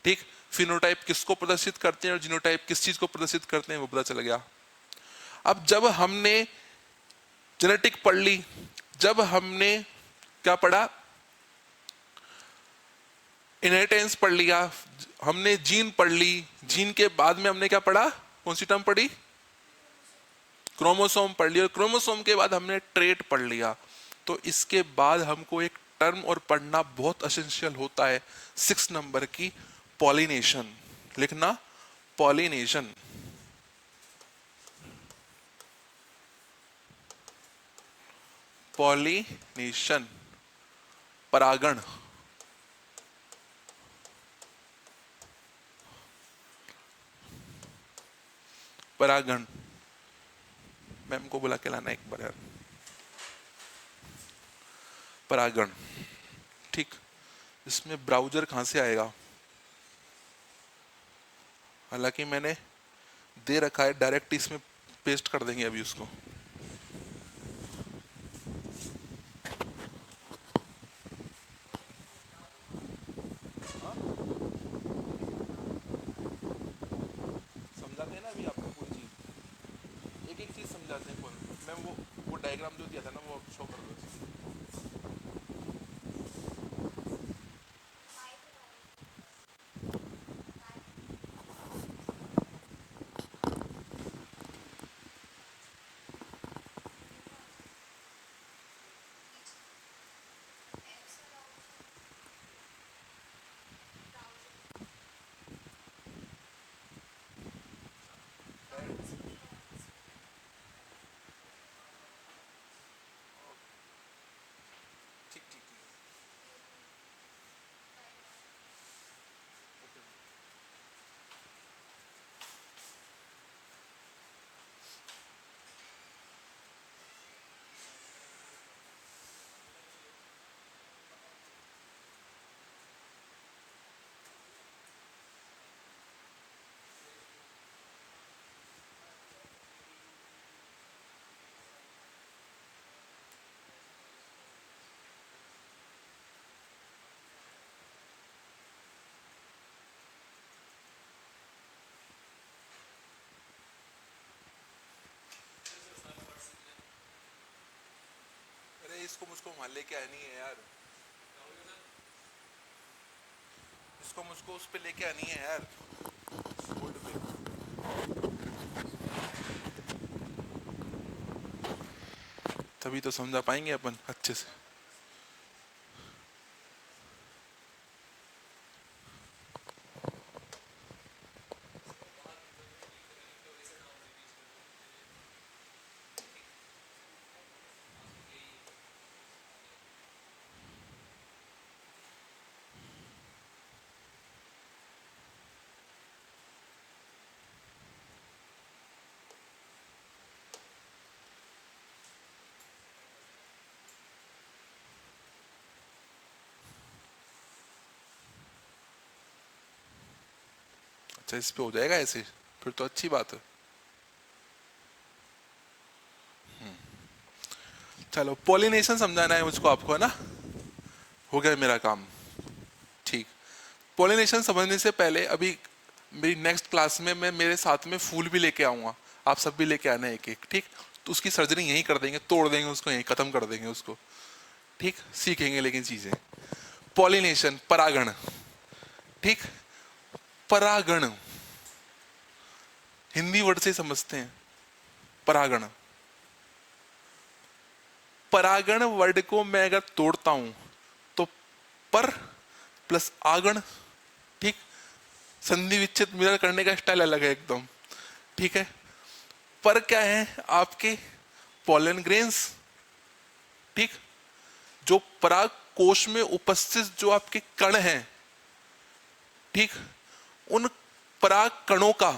ठीक, फिनोटाइप किसको प्रदर्शित करते हैं और जीनोटाइप किस चीज को प्रदर्शित करते हैं वो पता चल गया। अब जब हमने जेनेटिक पढ़ ली, जब हमने क्या पढ़ा, इनहेरिटेंस पढ़ लिया, हमने जीन पढ़ ली, जीन के बाद में हमने क्या पढ़ा, कौन सी टर्म पढ़ी, क्रोमोसोम पढ़ लिया, क्रोमोसोम के बाद हमने ट्रेट पढ़ लिया। तो इसके बाद हमको एक टर्म और पढ़ना बहुत एसेंशियल होता है 6 नंबर की, पॉलिनेशन। लिखना पॉलिनेशन। पॉलिनेशन परागण। परागण, मैम को बुला के लाना एक बार यार। परागण। ठीक, इसमें ब्राउजर कहां से आएगा, हालांकि मैंने दे रखा है, डायरेक्ट इसमें पेस्ट कर देंगे अभी उसको। समझाते हैं ना अभी आपको पूरी चीज, एक एक चीज समझाते हैं। मैम वो डायग्राम जो दिया था ना वो शो कर दो। ठीक ठीक ठीक। अरे इसको मुझको वहां लेके आनी है यार, इसको मुझको उस पे लेके आनी है यार, बोर्ड पे। तभी तो समझा पाएंगे अपन अच्छे से। अच्छा इस पे हो जाएगा ऐसे, फिर तो अच्छी बात है। चलो पॉलिनेशन समझाना है मुझको आपको, है ना, हो गया मेरा काम। ठीक, पॉलिनेशन समझने से पहले अभी मेरी नेक्स्ट क्लास में मैं मेरे साथ में फूल भी लेके आऊंगा, आप सब भी लेके आना एक एक, ठीक। तो उसकी सर्जरी यहीं कर देंगे, तोड़ देंगे उसको, यहीं खत्म कर देंगे उसको, ठीक, सीखेंगे लेकिन चीजें। पॉलिनेशन, परागण, ठीक, परागण हिंदी वर्ड से समझते हैं, परागण। परागण वर्ड को मैं अगर तोड़ता हूं तो पर प्लस आगण, ठीक, संधि विच्छेद मिलर करने का स्टाइल अलग है एकदम, ठीक है। पर क्या है आपके पोलन ग्रेन्स, ठीक, जो पराग कोश में उपस्थित जो आपके कण हैं, ठीक, उन पराग कणों का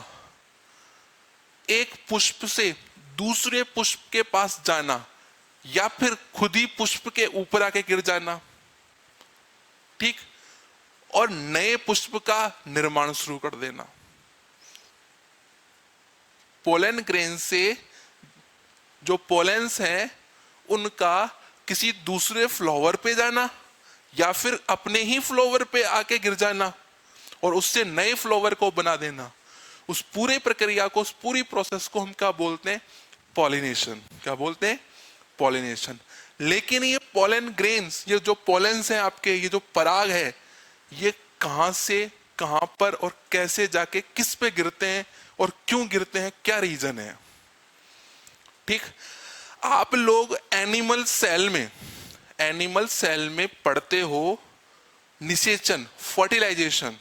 एक पुष्प से दूसरे पुष्प के पास जाना या फिर खुद ही पुष्प के ऊपर आके गिर जाना, ठीक, और नए पुष्प का निर्माण शुरू कर देना। पोलन ग्रेन से जो पोलेंस हैं उनका किसी दूसरे फ्लावर पे जाना या फिर अपने ही फ्लावर पे आके गिर जाना और उससे नए फ्लावर को बना देना, उस पूरे प्रक्रिया को, उस पूरी प्रोसेस को हम क्या बोलते हैं, पॉलिनेशन। क्या बोलते हैं, पॉलिनेशन। लेकिन ये पोलन ग्रेन्स, ये जो पोलेंस हैं आपके, ये जो पराग है, ये कहां से कहां पर और कैसे जाके किस पे गिरते हैं और क्यों गिरते हैं, क्या रीजन है, ठीक। आप लोग एनिमल सेल में पढ़ते हो निषेचन, फर्टिलाइजेशन,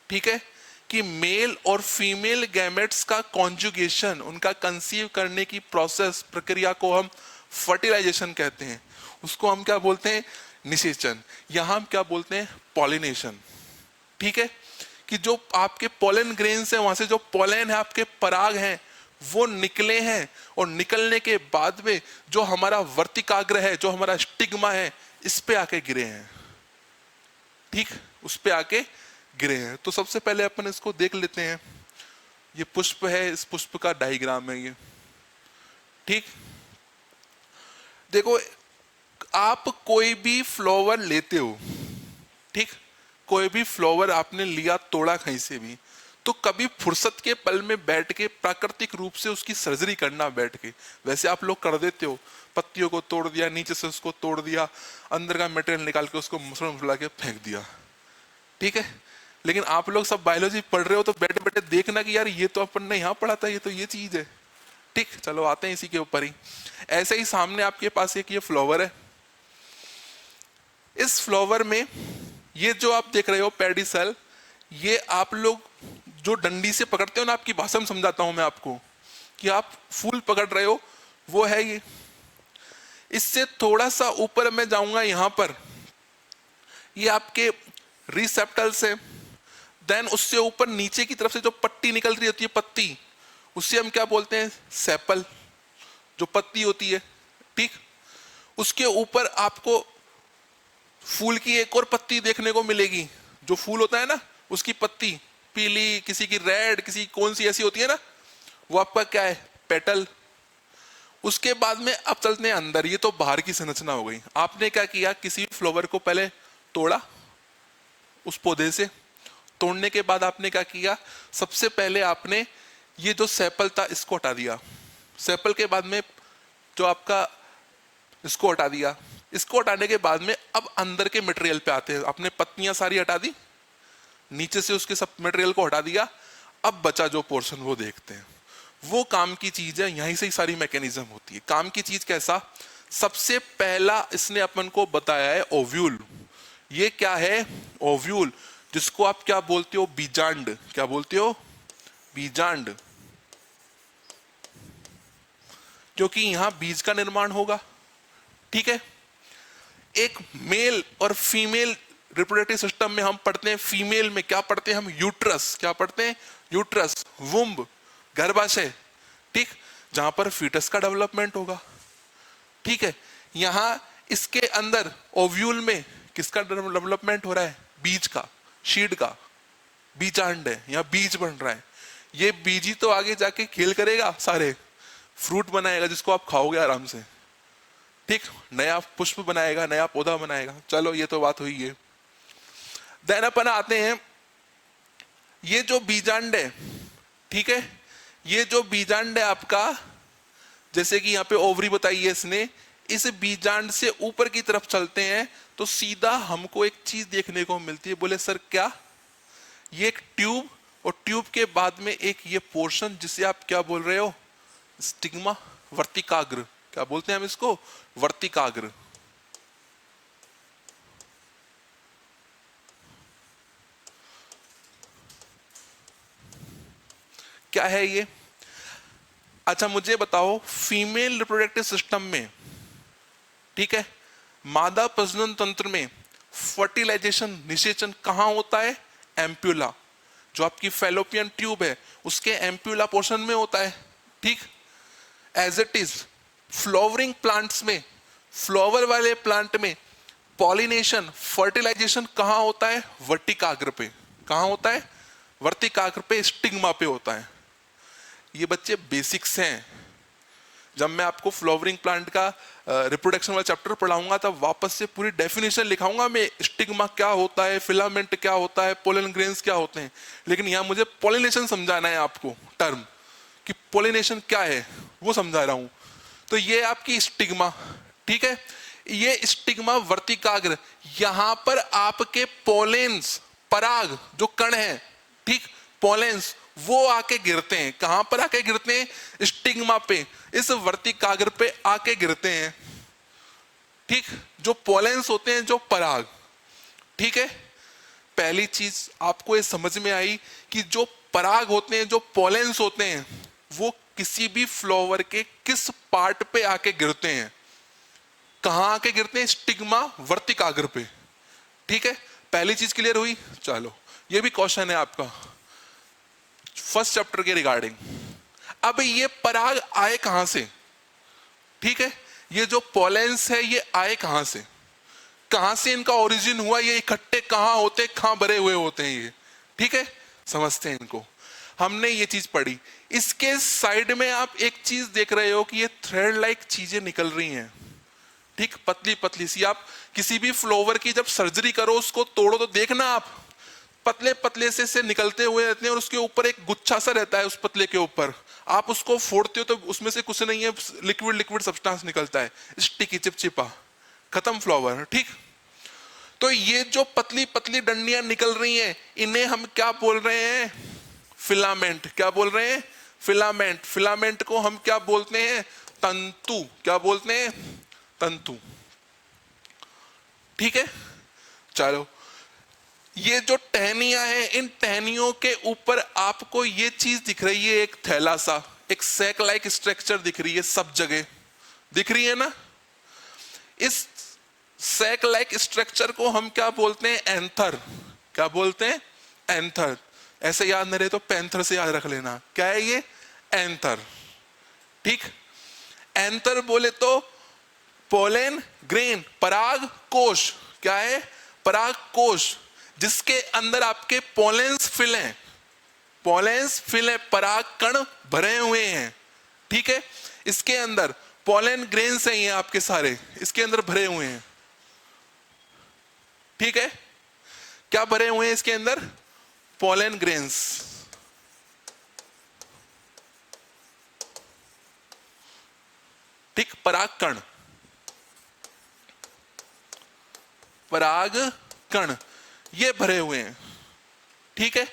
ठीक है, कि मेल और फीमेल गैमेट्स का कॉन्जुगेशन, उनका कंसीव करने की प्रोसेस, प्रक्रिया को हम फर्टिलाइजेशन कहते हैं, उसको हम क्या बोलते हैं, निषेचन। यहां हम क्या बोलते हैं, पॉलिनेशन, ठीक है, कि जो आपके पोलन ग्रेन्स हैं वहां से जो पोलन है, आपके पराग हैं, वो निकले हैं और निकलने के बाद में जो हमारा वर्तिकाग्र है, जो हमारा स्टिग्मा है, इस पे आके गिरे हैं, ठीक, उस पे आके गिरे हैं। तो सबसे पहले अपन इसको देख लेते हैं। ये पुष्प है, इस पुष्प का डायग्राम है ये, ठीक। देखो, आप कोई भी फ्लावर लेते हो, ठीक, कोई भी फ्लावर आपने लिया, तोड़ा कहीं से भी, तो कभी फुर्सत के पल में बैठ के प्राकृतिक रूप से उसकी सर्जरी करना बैठ के, वैसे आप लोग कर देते हो, पत्तियों को तोड़ दिया, नीचे से उसको तोड़ दिया, अंदर का मटेरियल निकाल के उसको मसला मसला के फेंक दिया, ठीक है। लेकिन आप लोग सब बायोलॉजी पढ़ रहे हो तो बैठे बैठे देखना कि यार ये तो अपन ने यहाँ पढ़ा था, ये तो ये चीज है, ठीक। चलो आते हैं इसी के ऊपर ही। ऐसे ही सामने आपके पास एक ये फ्लावर है, इस फ्लावर में ये जो आप देख रहे हो पेडिसल, ये आप लोग जो डंडी से पकड़ते हो ना, आपकी भाषा में समझाता हूं मैं आपको, कि आप फूल पकड़ रहे हो, वो है ये। इससे थोड़ा सा ऊपर मैं जाऊंगा, यहां पर ये आपके रिसेप्टर्स है, देन उससे ऊपर नीचे की तरफ से जो पट्टी निकल रही होती है, पत्ती, उससे हम क्या बोलते हैं, सेपल, जो पत्ती होती है, ठीक। उसके ऊपर आपको फूल की एक और पत्ती देखने को मिलेगी, जो फूल होता है ना, उसकी पत्ती पीली, किसी की रेड, किसी कौन सी ऐसी होती है ना, वो आपका क्या है, पेटल। उसके बाद में अब चलते हैं अंदर, ये तो बाहर की संरचना हो गई। आपने क्या किया, किसी फ्लावर को पहले तोड़ा, उस पौधे से तोड़ने के बाद आपने क्या किया, सबसे पहले आपने ये जो सेपल था इसको हटा दिया, सेपल के बाद में जो आपका, इसको हटा दिया। इसको हटाने के बाद में अब अंदर के मटेरियल पे आते हैं। आपने पत्तियां सारी हटा दी, नीचे से उसके सब मटेरियल को हटा दिया, अब बचा जो पोर्शन वो देखते हैं। वो काम की चीज है, यहीं से ही सारी मैकेनिज्म होती है। काम की चीज कैसा, सबसे पहला इसने अपन को बताया है ओव्यूल। ये क्या है, ओव्यूल, जिसको आप क्या बोलते हो, बीजांड। क्या बोलते हो, बीजांड, क्योंकि यहां बीज का निर्माण होगा, ठीक है। एक मेल और फीमेल रिप्रोडक्टिव सिस्टम में हम पढ़ते हैं, फीमेल में क्या पढ़ते हैं हम, यूट्रस। क्या पढ़ते हैं, यूट्रस, वुम्ब, गर्भाशय, ठीक, जहां पर फीटस का डेवलपमेंट होगा, ठीक है। यहां इसके अंदर ओव्यूल में किसका डेवलपमेंट हो रहा है, बीज का, शीड का, बीजांड है, यहाँ बीज बन रहा है। ये बीज ही तो आगे जाके खेल करेगा, सारे फ्रूट बनाएगा जिसको आप खाओगे आराम से, ठीक, नया पुष्प बनाएगा, नया पौधा बनाएगा। चलो ये तो बात हुई है। देन अपन आते हैं, ये जो बीजांड है, ठीक है, ये जो बीजांड है आपका, जैसे कि यहाँ पे ओवरी बताई है इसने, इस बीजांड से ऊपर की तरफ चलते हैं तो सीधा हमको एक चीज देखने को मिलती है। बोले सर क्या? ये एक ट्यूब, और ट्यूब के बाद में एक ये पोर्शन जिसे आप क्या बोल रहे हो? स्टिग्मा, वर्तिकाग्र। क्या बोलते हैं हम इसको? वर्तिकाग्र। क्या है ये? अच्छा मुझे बताओ, फीमेल रिप्रोडक्टिव सिस्टम में, ठीक है, मादा प्रजनन तंत्र में फर्टिलाइजेशन, निषेचन कहां होता है? एम्प्यूला, जो आपकी फैलोपियन ट्यूब है उसके एम्प्यूला पोर्शन में होता है, ठीक। As it is flowering plants में, फ्लावर वाले प्लांट में पॉलिनेशन, फर्टिलाइजेशन कहां होता है? वर्तिकाग्र पे। कहां होता है? वर्तिकाग्र पे, स्टिग्मा पे होता है। ये बच्चे बेसिक्स हैं। जब मैं आपको फ्लावरिंग प्लांट का रिप्रोडक्शन वाला चैप्टर पढ़ाऊंगा तब वापस से पूरी डेफिनेशन लिखाऊंगा मैं, स्टिग्मा क्या होता है, फिलामेंट क्या होता है, पोलन ग्रेन्स क्या होते हैं। लेकिन यहाँ मुझे पॉलिनेशन समझाना है आपको, टर्म कि पॉलिनेशन क्या है वो समझा रहा हूं। तो ये आपकी स्टिग्मा, ठीक है, ये स्टिग्मा वर्तिकाग्र, यहां पर आपके पोलेंस, पराग जो कण है, ठीक, पोलेंस, वो आके गिरते हैं। कहां पर आके गिरते हैं? स्टिग्मा पे, इस वर्तिकाग्र पे आके गिरते हैं, ठीक। जो पोलेंस होते हैं, जो पराग, ठीक है। पहली चीज आपको ये समझ में आई कि जो पराग होते हैं, जो पोलेंस होते हैं, वो किसी भी फ्लावर के किस पार्ट पे आके गिरते हैं? कहां आके गिरते हैं? स्टिग्मा, वर्तिकाग्र पे, ठीक है। पहली चीज क्लियर हुई। चलो ये भी क्वेश्चन है आपका फर्स्ट चैप्टर के रिगार्डिंग। अब ये पराग आए कहां से? ठीक है, ये जो पोलेंस है ये आए कहां से? कहां से इनका ओरिजिन हुआ? ये इकट्ठे कहां होते, कहां भरे हुए होते हैं ये, ठीक है, समझते हैं इनको। हमने ये चीज पढ़ी। इसके साइड में आप एक चीज देख रहे हो कि ये थ्रेड लाइक चीजें निकल रही हैं, ठीक, पतली पतली सी। आप किसी भी फ्लावर की जब सर्जरी करो, उसको तोड़ो तो देखना आप, पतले पतले से निकलते हुए रहते हैं और उसके ऊपर एक गुच्छा सा रहता है, उस पतले के ऊपर आप उसको फोड़ते हो तो उसमें से कुछ नहीं है, लिक्विड लिक्विड सब्सटेंस निकलता है, स्टिकी, चिपचिपा, खत्म फ्लावर, ठीक। तो ये जो पतली पतली डंडियां निकल रही हैं, इन्हें हम क्या बोल रहे हैं? फिलामेंट। क्या बोल रहे हैं? फिलामेंट। फिलामेंट को हम क्या बोलते हैं? तंतु। क्या बोलते हैं? तंतु, ठीक है। चलो, ये जो टहनियां हैं, इन टहनियों के ऊपर आपको ये चीज दिख रही है, एक थैला सा, एक सैक लाइक स्ट्रक्चर दिख रही है, सब जगह दिख रही है ना। इस सैक लाइक स्ट्रक्चर को हम क्या बोलते हैं? एंथर। क्या बोलते हैं? एंथर। ऐसे याद नहीं रहे तो पैंथर से याद रख लेना। क्या है ये? एंथर, ठीक। एंथर बोले तो पोलेन ग्रेन, पराग कोश। क्या है? पराग कोश, जिसके अंदर आपके पोलेंस फिल हैं, पोलेंस फिल है, पराग कण भरे हुए हैं, ठीक है। इसके अंदर पोलेन ग्रेन्स हैं, ये आपके सारे इसके अंदर भरे हुए हैं, ठीक है। क्या भरे हुए हैं इसके अंदर? पोलेन ग्रेन्स, ठीक, पराग कण, पराग कण ये भरे हुए हैं, ठीक है।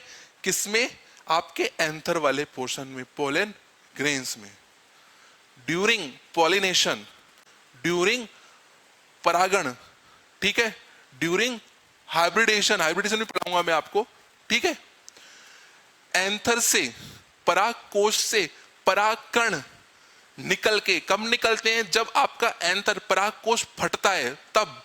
किसमें? आपके एंथर वाले पोर्शन में, पोलेन ग्रेन्स में। ड्यूरिंग पॉलिनेशन, ड्यूरिंग परागण, ठीक है, ड्यूरिंग हाइब्रिडेशन, हाइब्रिडेशन भी पढ़ाऊंगा मैं आपको, ठीक है। एंथर से, पराग कोश से परागकण निकल के, कब निकलते हैं? जब आपका एंथर, पराग कोश फटता है तब,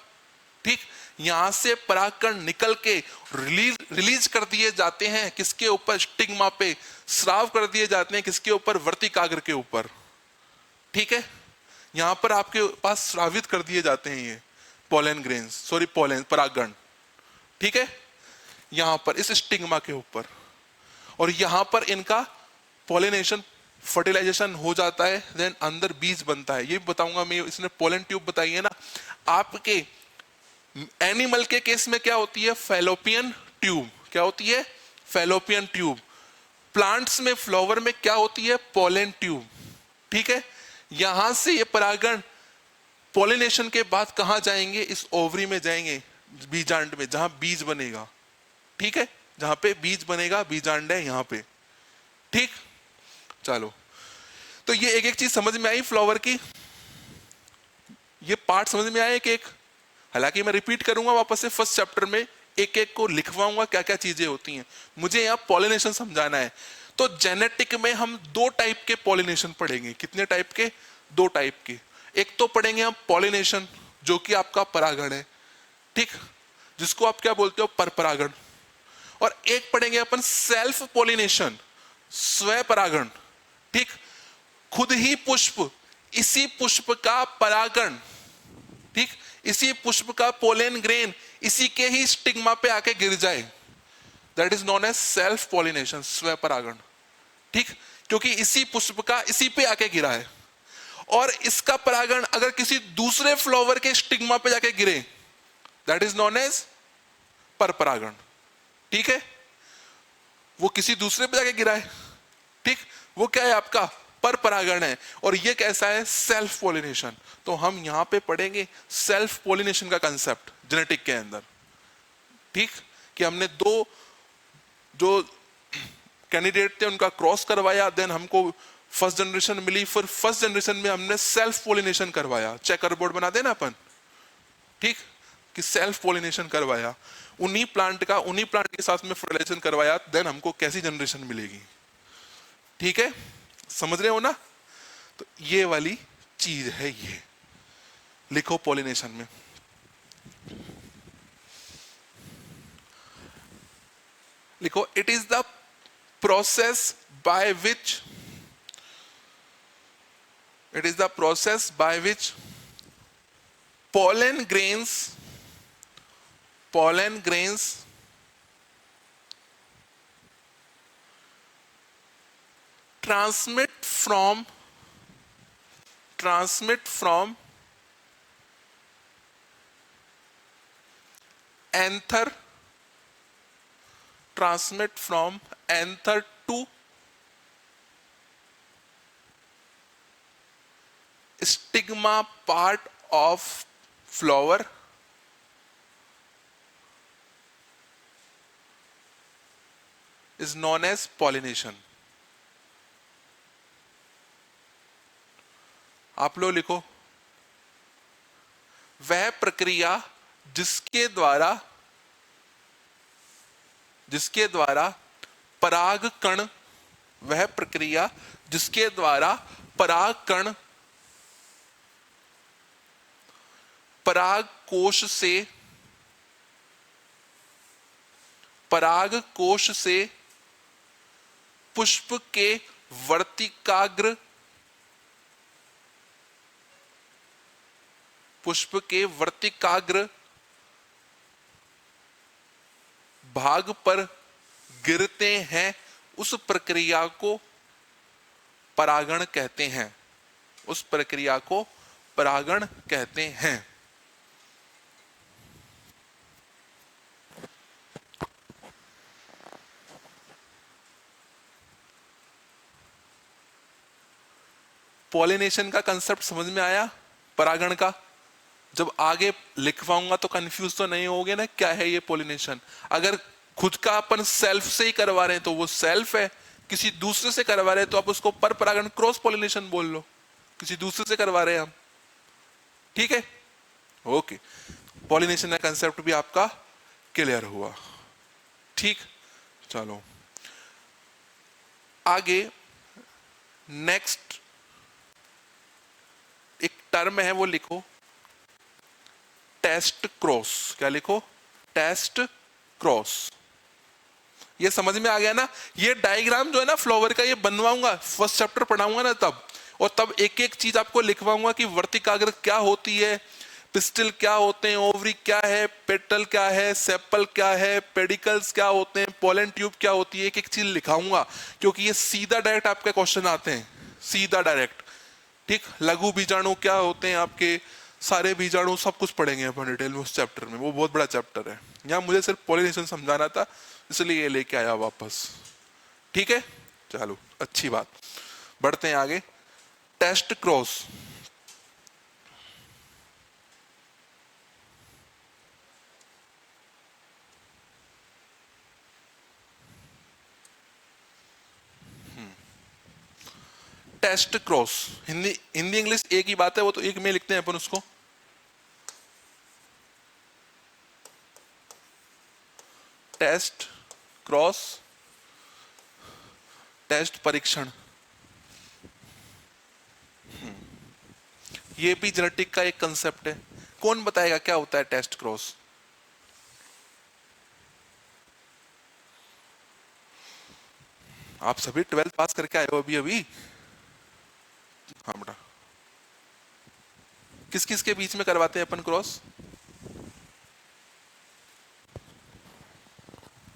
ठीक। यहां से परागकण निकल के रिलीज कर दिए जाते हैं किसके ऊपर? स्टिग्मा पे। स्राव कर दिए जाते हैं किसके ऊपर? वर्तिकाग्र के ऊपर, ठीक है। यहां पर आपके पास स्रावित कर दिए जाते हैं ये पोलेन ग्रेन्स, सॉरी पोलेन, परागकण, ठीक है। यहां पर इस स्टिग्मा के ऊपर, और यहां पर इनका पॉलिनेशन फर्टिलाइजेशन हो जाता है, देन अंदर बीज बनता है। ये भी बताऊंगा मैं, इसने पोलन ट्यूब बताई है ना। आपके एनिमल के केस में क्या होती है? Fallopian tube. क्या होती है? Fallopian tube. प्लांट्स में, फ्लावर में क्या होती है? Pollen tube. ठीक है, यहां से ये परागण पॉलिनेशन के बाद कहां जाएंगे? इस ओवरी में जाएंगे, बीजांड में, जहां बीज बनेगा। ठीक है, जहां पे बीज बनेगा, बीजांड है यहां पे। ठीक, चलो, तो ये एक एक चीज समझ में आई फ्लावर की। ये पार्ट समझ में आया एक एक। हालांकि मैं रिपीट करूंगा वापस से फर्स्ट चैप्टर में, एक एक को लिखवाऊंगा क्या क्या चीजें होती हैं। मुझे यहां पॉलिनेशन समझाना है। तो जेनेटिक में हम दो टाइप के पॉलिनेशन पढ़ेंगे। कितने टाइप के? दो टाइप के। एक तो पढ़ेंगे हम पॉलिनेशन, जो कि आपका परागण है, ठीक, जिसको आप क्या बोलते हो? परपरागण। और एक पढ़ेंगे अपन सेल्फ पॉलिनेशन, स्व परागण। ठीक, खुद ही पुष्प, इसी पुष्प का परागण, ठीक, इसी पुष्प का पोलन ग्रेन इसी के ही स्टिग्मा पे आके गिर जाए, that is known as self pollination, स्व परागण। ठीक, क्योंकि इसी पुष्प का इसी पे आके गिरा है। और इसका परागण अगर किसी दूसरे फ्लावर के स्टिग्मा पे जाके गिरे, दैट इज नोन एज परपरागण। ठीक है, वो किसी दूसरे पे जाके गिरा है, ठीक, वो क्या है? आपका परपरागण है। और ये कैसा है? Self pollination. तो हम यहां पे पढ़ेंगे सेल्फ पॉलिनेशन का कंसेप्ट जेनेटिक के अंदर। ठीक, कि हमने दो जो कैंडिडेट थे उनका क्रॉस करवाया, देन हमको फर्स्ट जनरेशन मिली, फिर फर्स्ट जनरेशन में हमने सेल्फ पॉलिनेशन करवाया। चेकर बोर्ड बना देना अपन, ठीक, कि सेल्फ पॉलिनेशन करवाया, उन्हीं प्लांट के साथ में फर्टिलाइजेशन करवाया, देन हमको कैसी जनरेशन मिलेगी। ठीक है, समझ रहे हो ना? तो ये वाली चीज है। ये लिखो पॉलिनेशन में, लिखो, it is the process by which, it is the process by which pollen grains transmit from anther to stigma part of flower is known as pollination. आप लोग लिखो, वह प्रक्रिया जिसके द्वारा पराग कण, वह प्रक्रिया जिसके द्वारा पराग कण पराग कोश से पुष्प के वर्तिकाग्र भाग पर गिरते हैं, उस प्रक्रिया को परागण कहते हैं। उस प्रक्रिया को परागण कहते हैं। पॉलिनेशन का कंसेप्ट समझ में आया? परागण का जब आगे लिखवाऊंगा तो कंफ्यूज तो नहीं होगे ना, क्या है ये पॉलिनेशन। अगर खुद का अपन सेल्फ से ही करवा रहे हैं तो वो सेल्फ है, किसी दूसरे से करवा रहे हैं तो आप उसको पर परागण, क्रॉस पॉलिनेशन बोल लो, किसी दूसरे से करवा रहे हैं हम। ठीक है, ओके, पॉलिनेशन का कंसेप्ट भी आपका क्लियर हुआ। ठीक, चलो आगे नेक्स्ट एक टर्म है, वो लिखो टेस्ट क्रॉस। क्या लिखो? Test cross. ये समझ में आ गया ना? ये डायग्राम जो है ना फ्लावर का, ये बनवाऊंगा, फर्स्ट चैप्टर पढ़ाऊंगा ना तब, और तब एक एक चीज आपको लिखवाऊंगा कि वर्तिकाग्र क्या होती है, पिस्टिल क्या होते हैं, ओवरी क्या है, पेटल क्या है, सेपल क्या है, पेडिकल्स क्या होते हैं, पोलन ट्यूब क्या होती है, एक एक चीज लिखाऊंगा क्योंकि ये सीधा डायरेक्ट आपके क्वेश्चन आते हैं, सीधा डायरेक्ट। ठीक, लघु बीजाणु क्या होते हैं आपके, सारे बीजाणु सब कुछ पढ़ेंगे अपन डिटेल में उस चैप्टर में, वो बहुत बड़ा चैप्टर है। यहाँ मुझे सिर्फ पोलिनेशन समझाना था इसलिए ये लेके आया वापस। ठीक है, चलो अच्छी बात, बढ़ते हैं आगे। Test cross, test cross, Hindi Hindi English एक ही बात है, वो तो एक में लिखते हैं अपन उसको। टेस्ट क्रॉस, टेस्ट परीक्षण, ये भी जेनेटिक का एक कंसेप्ट है। कौन बताएगा क्या होता है टेस्ट क्रॉस? आप सभी 12th पास करके आए हो अभी अभी? हाँ बेटा, किस किस के बीच में करवाते हैं अपन क्रॉस?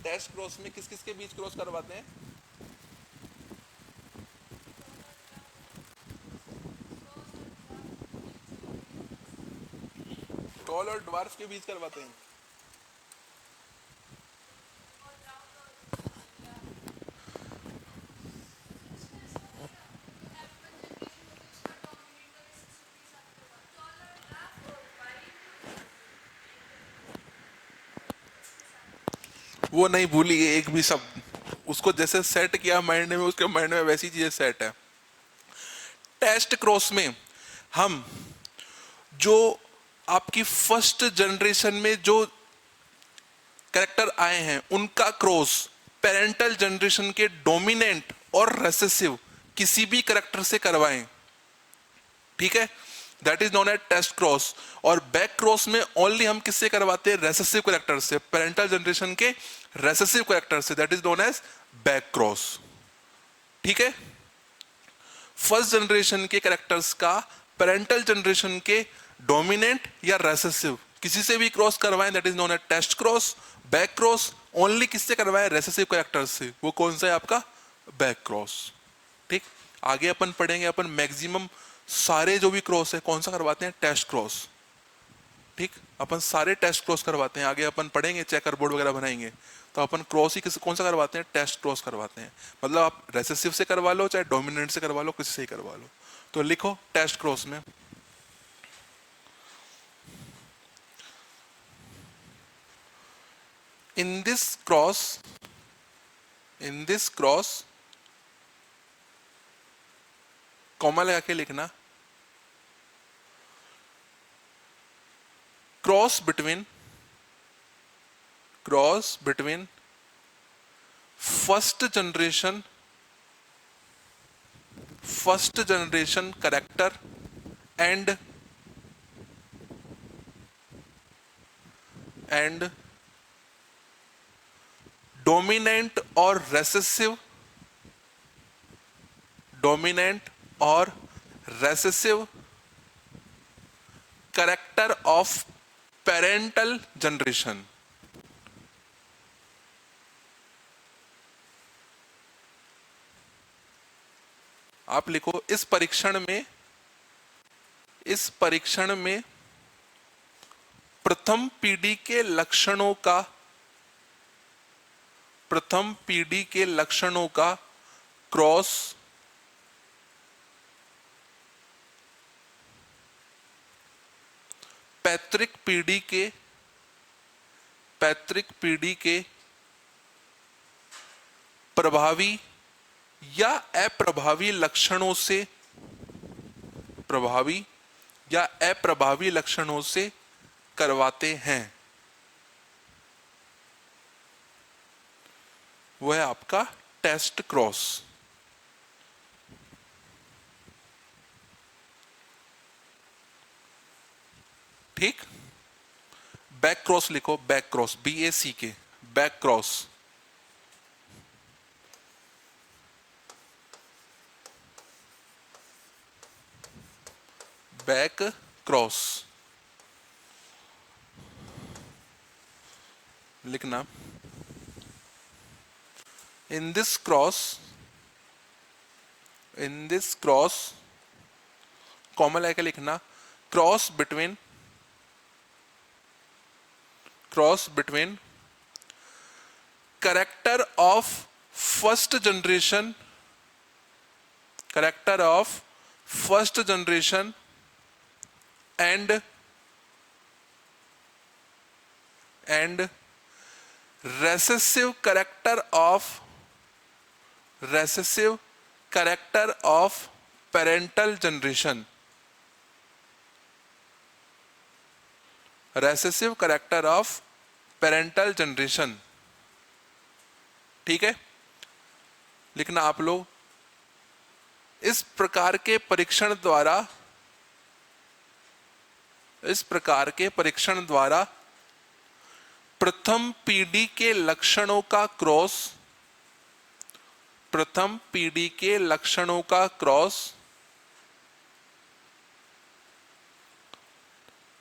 टेस्ट क्रॉस में किस किस के बीच क्रॉस करवाते हैं? टॉल और ड्वार्फ के बीच करवाते हैं। वो नहीं भूली एक भी शब्द, उसको जैसे सेट किया माइंड में, उसके माइंड में वैसी चीजें सेट है। टेस्ट क्रॉस में हम जो आपकी फर्स्ट जनरेशन में जो कैरेक्टर आए हैं उनका क्रॉस पेरेंटल जनरेशन के डोमिनेंट और रेसेसिव किसी भी कैरेक्टर से करवाएं, ठीक है, that is known as test cross. और बैक क्रॉस में ओनली हम किससे करवाते हैं? रेसेसिव कैरेक्टर से, पेरेंटल जनरेशन के रेसेसिव कैरेक्टर से, that is known as back cross. ठीक है, फर्स्ट जनरेशन के कैरेक्टर्स का पेरेंटल जनरेशन के डोमिनेंट या रेसेसिव किसी से भी क्रॉस करवाएं, that is known as test cross. Back cross only किससे करवाएं? रेसेसिव कैरेक्टर्स से, वो कौन सा है आपका? Back cross. ठीक, आगे अपन पढ़ेंगे, अपन मैक्सिमम सारे जो भी क्रॉस है कौन सा करवाते हैं? Test cross. ठीक, अपन सारे टेस्ट क्रॉस करवाते हैं, आगे अपन पढ़ेंगे चेकर बोर्ड वगैरह बनाएंगे तो अपन क्रॉस ही किस कौन सा करवाते हैं? टेस्ट क्रॉस करवाते हैं। मतलब आप रेसेसिव से करवा लो चाहे डोमिनेंट से करवा लो, किसी से ही करवा लो। तो लिखो टेस्ट क्रॉस में इन दिस क्रॉस कॉमा लगा के लिखना, cross between first generation character and dominant और recessive character of parental generation. आप लिखो इस परीक्षण में प्रथम पीढ़ी के लक्षणों का क्रॉस पैतृक पीढ़ी के प्रभावी या अप्रभावी लक्षणों से करवाते हैं। वो है आपका टेस्ट क्रॉस। ठीक, बैक क्रॉस लिखो, back cross, BACK, back cross. Back cross लिखना इन दिस क्रॉस कॉमन लेके लिखना cross between character of first generation and recessive character of parental generation. Recessive character of parental generation. ठीक है, लिखना आप लोग इस प्रकार के परीक्षण द्वारा प्रथम पीढ़ी के लक्षणों का क्रॉस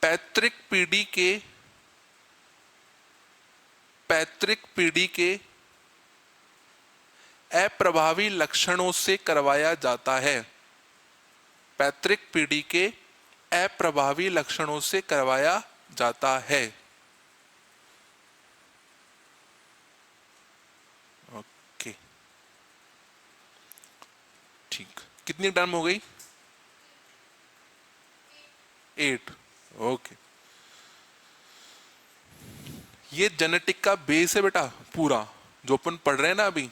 पैतृक पीढ़ी के अप्रभावी लक्षणों से करवाया जाता है। पैतृक पीढ़ी के अप्रभावी लक्षणों से करवाया जाता है। ओके, ठीक, कितनी टर्म हो गई? 8। ओके, ये जेनेटिक का बेस है बेटा, पूरा जो अपन पढ़ रहे हैं ना अभी,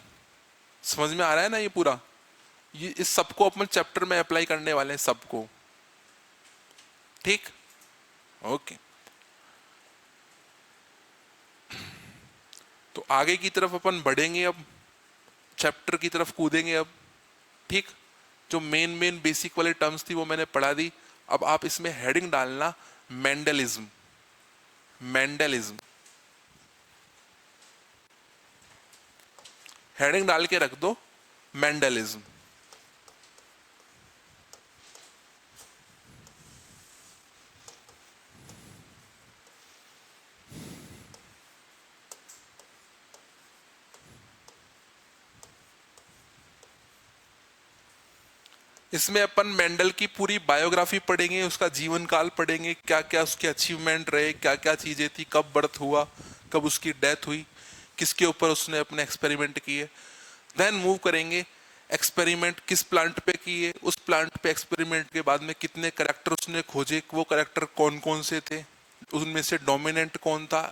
समझ में आ रहा है ना? ये पूरा, ये इस सबको अपन चैप्टर में अप्लाई करने वाले हैं, सबको। ठीक, ओके। तो आगे की तरफ अपन बढ़ेंगे, अब चैप्टर की तरफ कूदेंगे अब। ठीक, जो मेन बेसिक वाली टर्म्स थी वो मैंने पढ़ा दी। अब आप इसमें हेडिंग डालना मेंडलिज्म। हेडिंग डाल के रख दो मेंडलिज्म। इसमें अपन मेंडल की पूरी बायोग्राफी पढ़ेंगे, उसका जीवन काल पढ़ेंगे, क्या क्या उसके अचीवमेंट रहे, क्या क्या चीजें थी, कब बर्थ हुआ, कब उसकी डेथ हुई, किसके ऊपर उसने अपने एक्सपेरिमेंट किए। देन मूव करेंगे एक्सपेरिमेंट किस प्लांट पे किए, उस प्लांट पे एक्सपेरिमेंट के बाद में कितने करेक्टर उसने खोजे, वो करेक्टर कौन कौन से थे, उनमें से डोमिनेंट कौन था,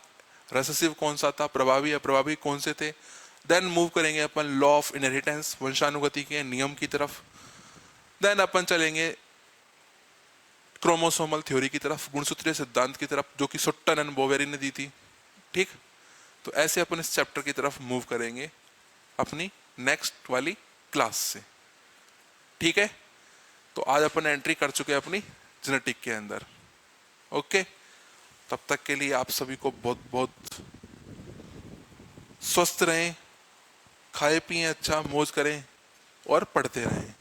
रेसेसिव कौन सा था, प्रभावी अप्रभावी कौन से थे। देन मूव करेंगे अपन लॉ ऑफ इनहेरिटेंस, वंशानुगति के नियम की तरफ। देन अपन चलेंगे क्रोमोसोमल थ्योरी की तरफ, गुणसूत्रीय सिद्धांत की तरफ, जो कि सुट्टन एंड बोवेरी ने दी थी। ठीक, तो ऐसे अपन इस चैप्टर की तरफ मूव करेंगे अपनी नेक्स्ट वाली क्लास से। ठीक है, तो आज अपन एंट्री कर चुके हैं अपनी जेनेटिक के अंदर। ओके, तब तक के लिए आप सभी को बहुत बहुत स्वस्थ रहें, खाए पिए अच्छा, मौज करें और पढ़ते रहें।